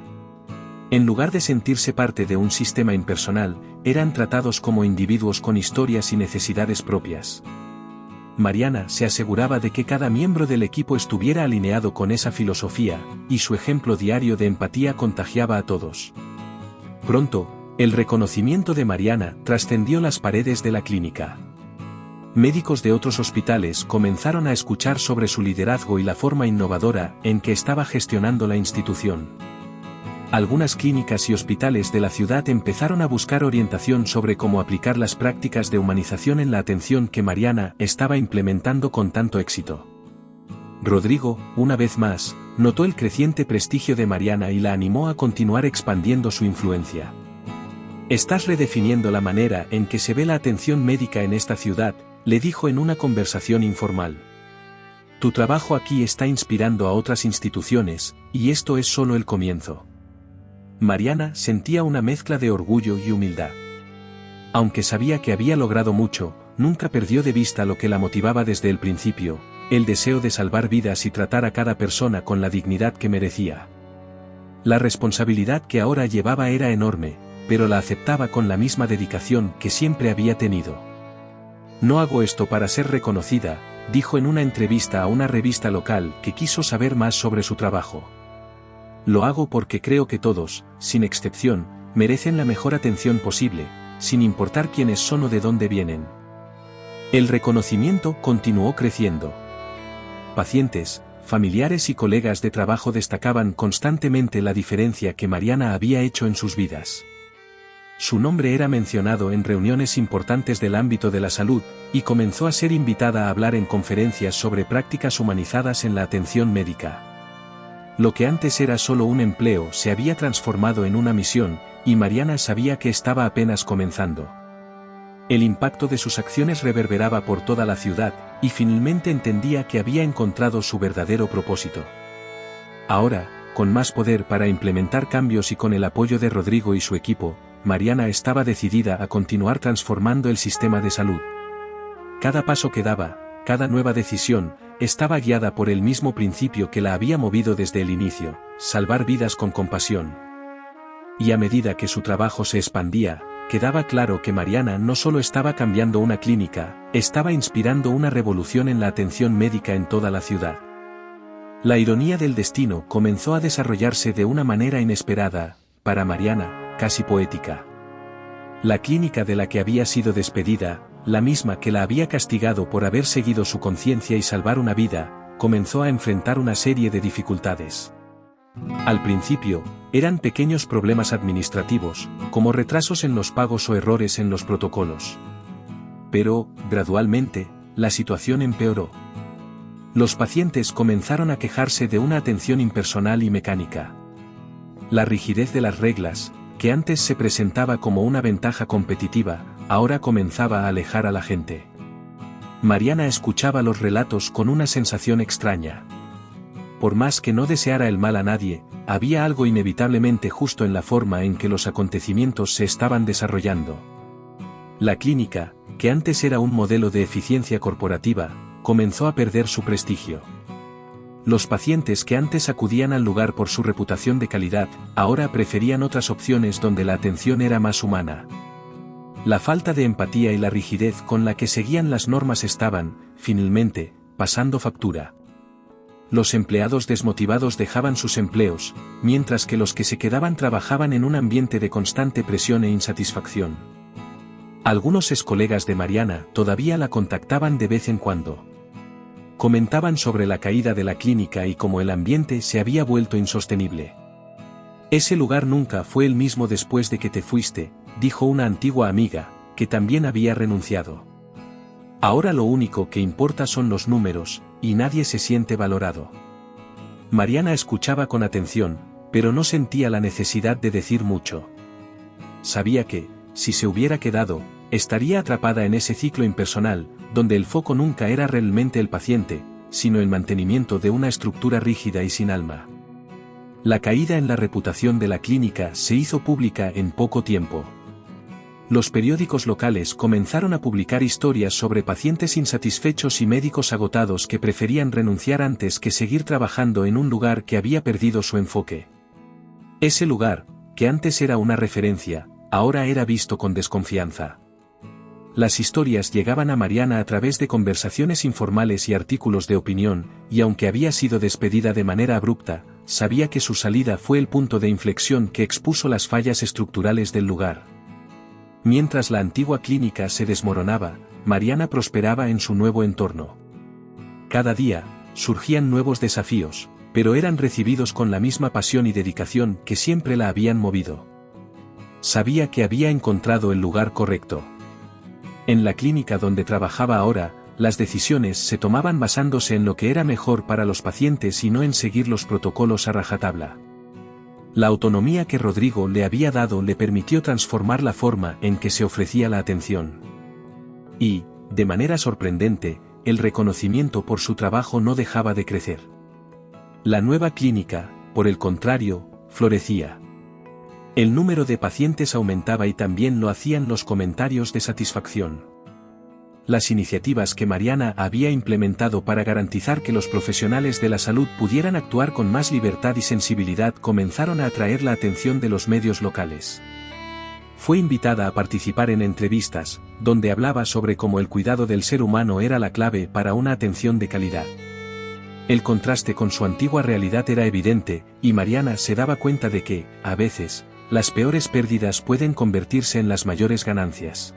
En lugar de sentirse parte de un sistema impersonal, eran tratados como individuos con historias y necesidades propias. Mariana se aseguraba de que cada miembro del equipo estuviera alineado con esa filosofía, y su ejemplo diario de empatía contagiaba a todos. Pronto, el reconocimiento de Mariana trascendió las paredes de la clínica. Médicos de otros hospitales comenzaron a escuchar sobre su liderazgo y la forma innovadora en que estaba gestionando la institución. Algunas clínicas y hospitales de la ciudad empezaron a buscar orientación sobre cómo aplicar las prácticas de humanización en la atención que Mariana estaba implementando con tanto éxito. Rodrigo, una vez más, notó el creciente prestigio de Mariana y la animó a continuar expandiendo su influencia. «Estás redefiniendo la manera en que se ve la atención médica en esta ciudad», le dijo en una conversación informal. «Tu trabajo aquí está inspirando a otras instituciones, y esto es solo el comienzo». Mariana sentía una mezcla de orgullo y humildad. Aunque sabía que había logrado mucho, nunca perdió de vista lo que la motivaba desde el principio, el deseo de salvar vidas y tratar a cada persona con la dignidad que merecía. La responsabilidad que ahora llevaba era enorme, pero la aceptaba con la misma dedicación que siempre había tenido. «No hago esto para ser reconocida», dijo en una entrevista a una revista local que quiso saber más sobre su trabajo. «Lo hago porque creo que todos, sin excepción, merecen la mejor atención posible, sin importar quiénes son o de dónde vienen». El reconocimiento continuó creciendo. Pacientes, familiares y colegas de trabajo destacaban constantemente la diferencia que Mariana había hecho en sus vidas. Su nombre era mencionado en reuniones importantes del ámbito de la salud, y comenzó a ser invitada a hablar en conferencias sobre prácticas humanizadas en la atención médica. Lo que antes era solo un empleo se había transformado en una misión, y Mariana sabía que estaba apenas comenzando. El impacto de sus acciones reverberaba por toda la ciudad, y finalmente entendía que había encontrado su verdadero propósito. Ahora, con más poder para implementar cambios y con el apoyo de Rodrigo y su equipo, Mariana estaba decidida a continuar transformando el sistema de salud. Cada paso que daba, cada nueva decisión, estaba guiada por el mismo principio que la había movido desde el inicio: salvar vidas con compasión. Y a medida que su trabajo se expandía, quedaba claro que Mariana no solo estaba cambiando una clínica, estaba inspirando una revolución en la atención médica en toda la ciudad. La ironía del destino comenzó a desarrollarse de una manera inesperada, para Mariana, casi poética. La clínica de la que había sido despedida, la misma que la había castigado por haber seguido su conciencia y salvar una vida, comenzó a enfrentar una serie de dificultades. Al principio, eran pequeños problemas administrativos, como retrasos en los pagos o errores en los protocolos. Pero, gradualmente, la situación empeoró. Los pacientes comenzaron a quejarse de una atención impersonal y mecánica. La rigidez de las reglas, que antes se presentaba como una ventaja competitiva, ahora comenzaba a alejar a la gente. Mariana escuchaba los relatos con una sensación extraña. por más que no deseara el mal a nadie, había algo inevitablemente justo en la forma en que los acontecimientos se estaban desarrollando. La clínica, que antes era un modelo de eficiencia corporativa, comenzó a perder su prestigio. Los pacientes que antes acudían al lugar por su reputación de calidad, ahora preferían otras opciones donde la atención era más humana. La falta de empatía y la rigidez con la que seguían las normas estaban, finalmente, pasando factura. Los empleados desmotivados dejaban sus empleos, mientras que los que se quedaban trabajaban en un ambiente de constante presión e insatisfacción. Algunos excolegas de Mariana todavía la contactaban de vez en cuando. Comentaban sobre la caída de la clínica y cómo el ambiente se había vuelto insostenible. Ese lugar nunca fue el mismo después de que te fuiste, dijo una antigua amiga, que también había renunciado. Ahora lo único que importa son los números, y nadie se siente valorado. Mariana escuchaba con atención, pero no sentía la necesidad de decir mucho. Sabía que, si se hubiera quedado, estaría atrapada en ese ciclo impersonal, donde el foco nunca era realmente el paciente, sino el mantenimiento de una estructura rígida y sin alma. La caída en la reputación de la clínica se hizo pública en poco tiempo. Los periódicos locales comenzaron a publicar historias sobre pacientes insatisfechos y médicos agotados que preferían renunciar antes que seguir trabajando en un lugar que había perdido su enfoque. Ese lugar, que antes era una referencia, ahora era visto con desconfianza. Las historias llegaban a Mariana a través de conversaciones informales y artículos de opinión, y aunque había sido despedida de manera abrupta, sabía que su salida fue el punto de inflexión que expuso las fallas estructurales del lugar. Mientras la antigua clínica se desmoronaba, Mariana prosperaba en su nuevo entorno. Cada día, surgían nuevos desafíos, pero eran recibidos con la misma pasión y dedicación que siempre la habían movido. Sabía que había encontrado el lugar correcto. En la clínica donde trabajaba ahora, las decisiones se tomaban basándose en lo que era mejor para los pacientes y no en seguir los protocolos a rajatabla. La autonomía que Rodrigo le había dado le permitió transformar la forma en que se ofrecía la atención. Y, de manera sorprendente, el reconocimiento por su trabajo no dejaba de crecer. La nueva clínica, por el contrario, florecía. El número de pacientes aumentaba y también lo hacían los comentarios de satisfacción. Las iniciativas que Mariana había implementado para garantizar que los profesionales de la salud pudieran actuar con más libertad y sensibilidad comenzaron a atraer la atención de los medios locales. Fue invitada a participar en entrevistas, donde hablaba sobre cómo el cuidado del ser humano era la clave para una atención de calidad. El contraste con su antigua realidad era evidente, y Mariana se daba cuenta de que, a veces, las peores pérdidas pueden convertirse en las mayores ganancias.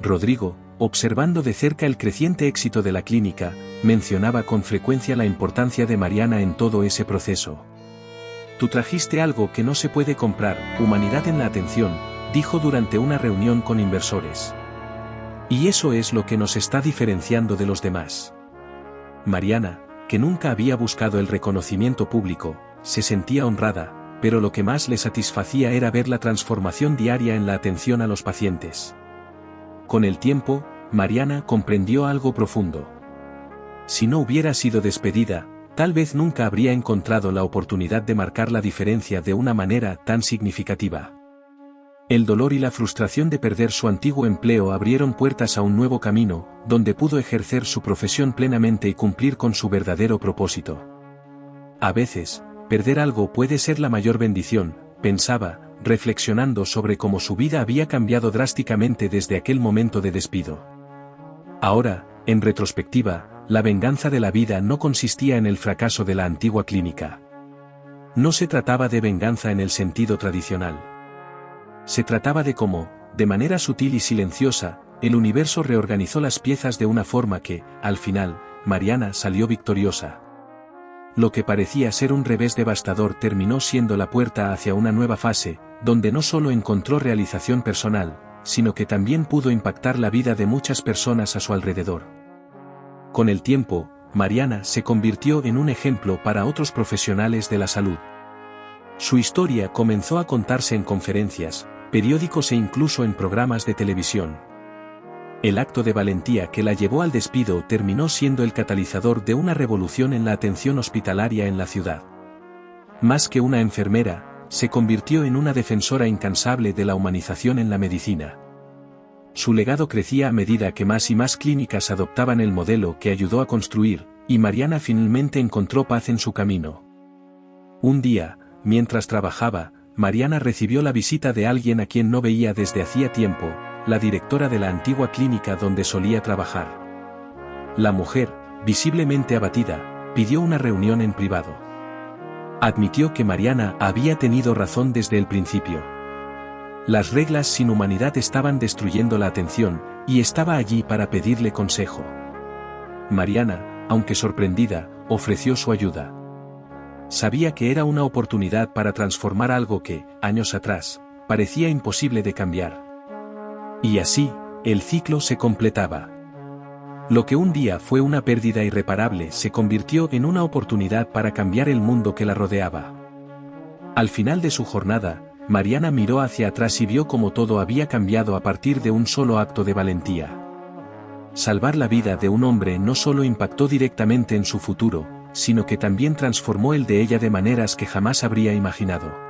Rodrigo, observando de cerca el creciente éxito de la clínica, mencionaba con frecuencia la importancia de Mariana en todo ese proceso. «Tú trajiste algo que no se puede comprar, humanidad en la atención», dijo durante una reunión con inversores. «Y eso es lo que nos está diferenciando de los demás». Mariana, que nunca había buscado el reconocimiento público, se sentía honrada, pero lo que más le satisfacía era ver la transformación diaria en la atención a los pacientes. Con el tiempo, Mariana comprendió algo profundo. Si no hubiera sido despedida, tal vez nunca habría encontrado la oportunidad de marcar la diferencia de una manera tan significativa. El dolor y la frustración de perder su antiguo empleo abrieron puertas a un nuevo camino, donde pudo ejercer su profesión plenamente y cumplir con su verdadero propósito. A veces, perder algo puede ser la mayor bendición, pensaba, reflexionando sobre cómo su vida había cambiado drásticamente desde aquel momento de despido. Ahora, en retrospectiva, la venganza de la vida no consistía en el fracaso de la antigua clínica. No se trataba de venganza en el sentido tradicional. Se trataba de cómo, de manera sutil y silenciosa, el universo reorganizó las piezas de una forma que, al final, Mariana salió victoriosa. Lo que parecía ser un revés devastador terminó siendo la puerta hacia una nueva fase, donde no solo encontró realización personal, sino que también pudo impactar la vida de muchas personas a su alrededor. Con el tiempo, Mariana se convirtió en un ejemplo para otros profesionales de la salud. Su historia comenzó a contarse en conferencias, periódicos e incluso en programas de televisión. El acto de valentía que la llevó al despido terminó siendo el catalizador de una revolución en la atención hospitalaria en la ciudad. Más que una enfermera, se convirtió en una defensora incansable de la humanización en la medicina. Su legado crecía a medida que más y más clínicas adoptaban el modelo que ayudó a construir, y Mariana finalmente encontró paz en su camino. Un día, mientras trabajaba, Mariana recibió la visita de alguien a quien no veía desde hacía tiempo, la directora de la antigua clínica donde solía trabajar. La mujer, visiblemente abatida, pidió una reunión en privado. Admitió que Mariana había tenido razón desde el principio. Las reglas sin humanidad estaban destruyendo la atención, y estaba allí para pedirle consejo. Mariana, aunque sorprendida, ofreció su ayuda. Sabía que era una oportunidad para transformar algo que, años atrás, parecía imposible de cambiar. Y así, el ciclo se completaba. Lo que un día fue una pérdida irreparable se convirtió en una oportunidad para cambiar el mundo que la rodeaba. Al final de su jornada, Mariana miró hacia atrás y vio cómo todo había cambiado a partir de un solo acto de valentía. Salvar la vida de un hombre no solo impactó directamente en su futuro, sino que también transformó el de ella de maneras que jamás habría imaginado.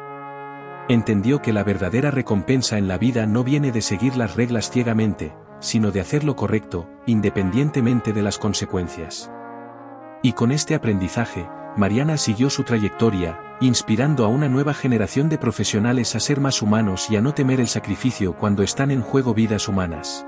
Entendió que la verdadera recompensa en la vida no viene de seguir las reglas ciegamente, sino de hacer lo correcto, independientemente de las consecuencias. Y con este aprendizaje, Mariana siguió su trayectoria, inspirando a una nueva generación de profesionales a ser más humanos y a no temer el sacrificio cuando están en juego vidas humanas.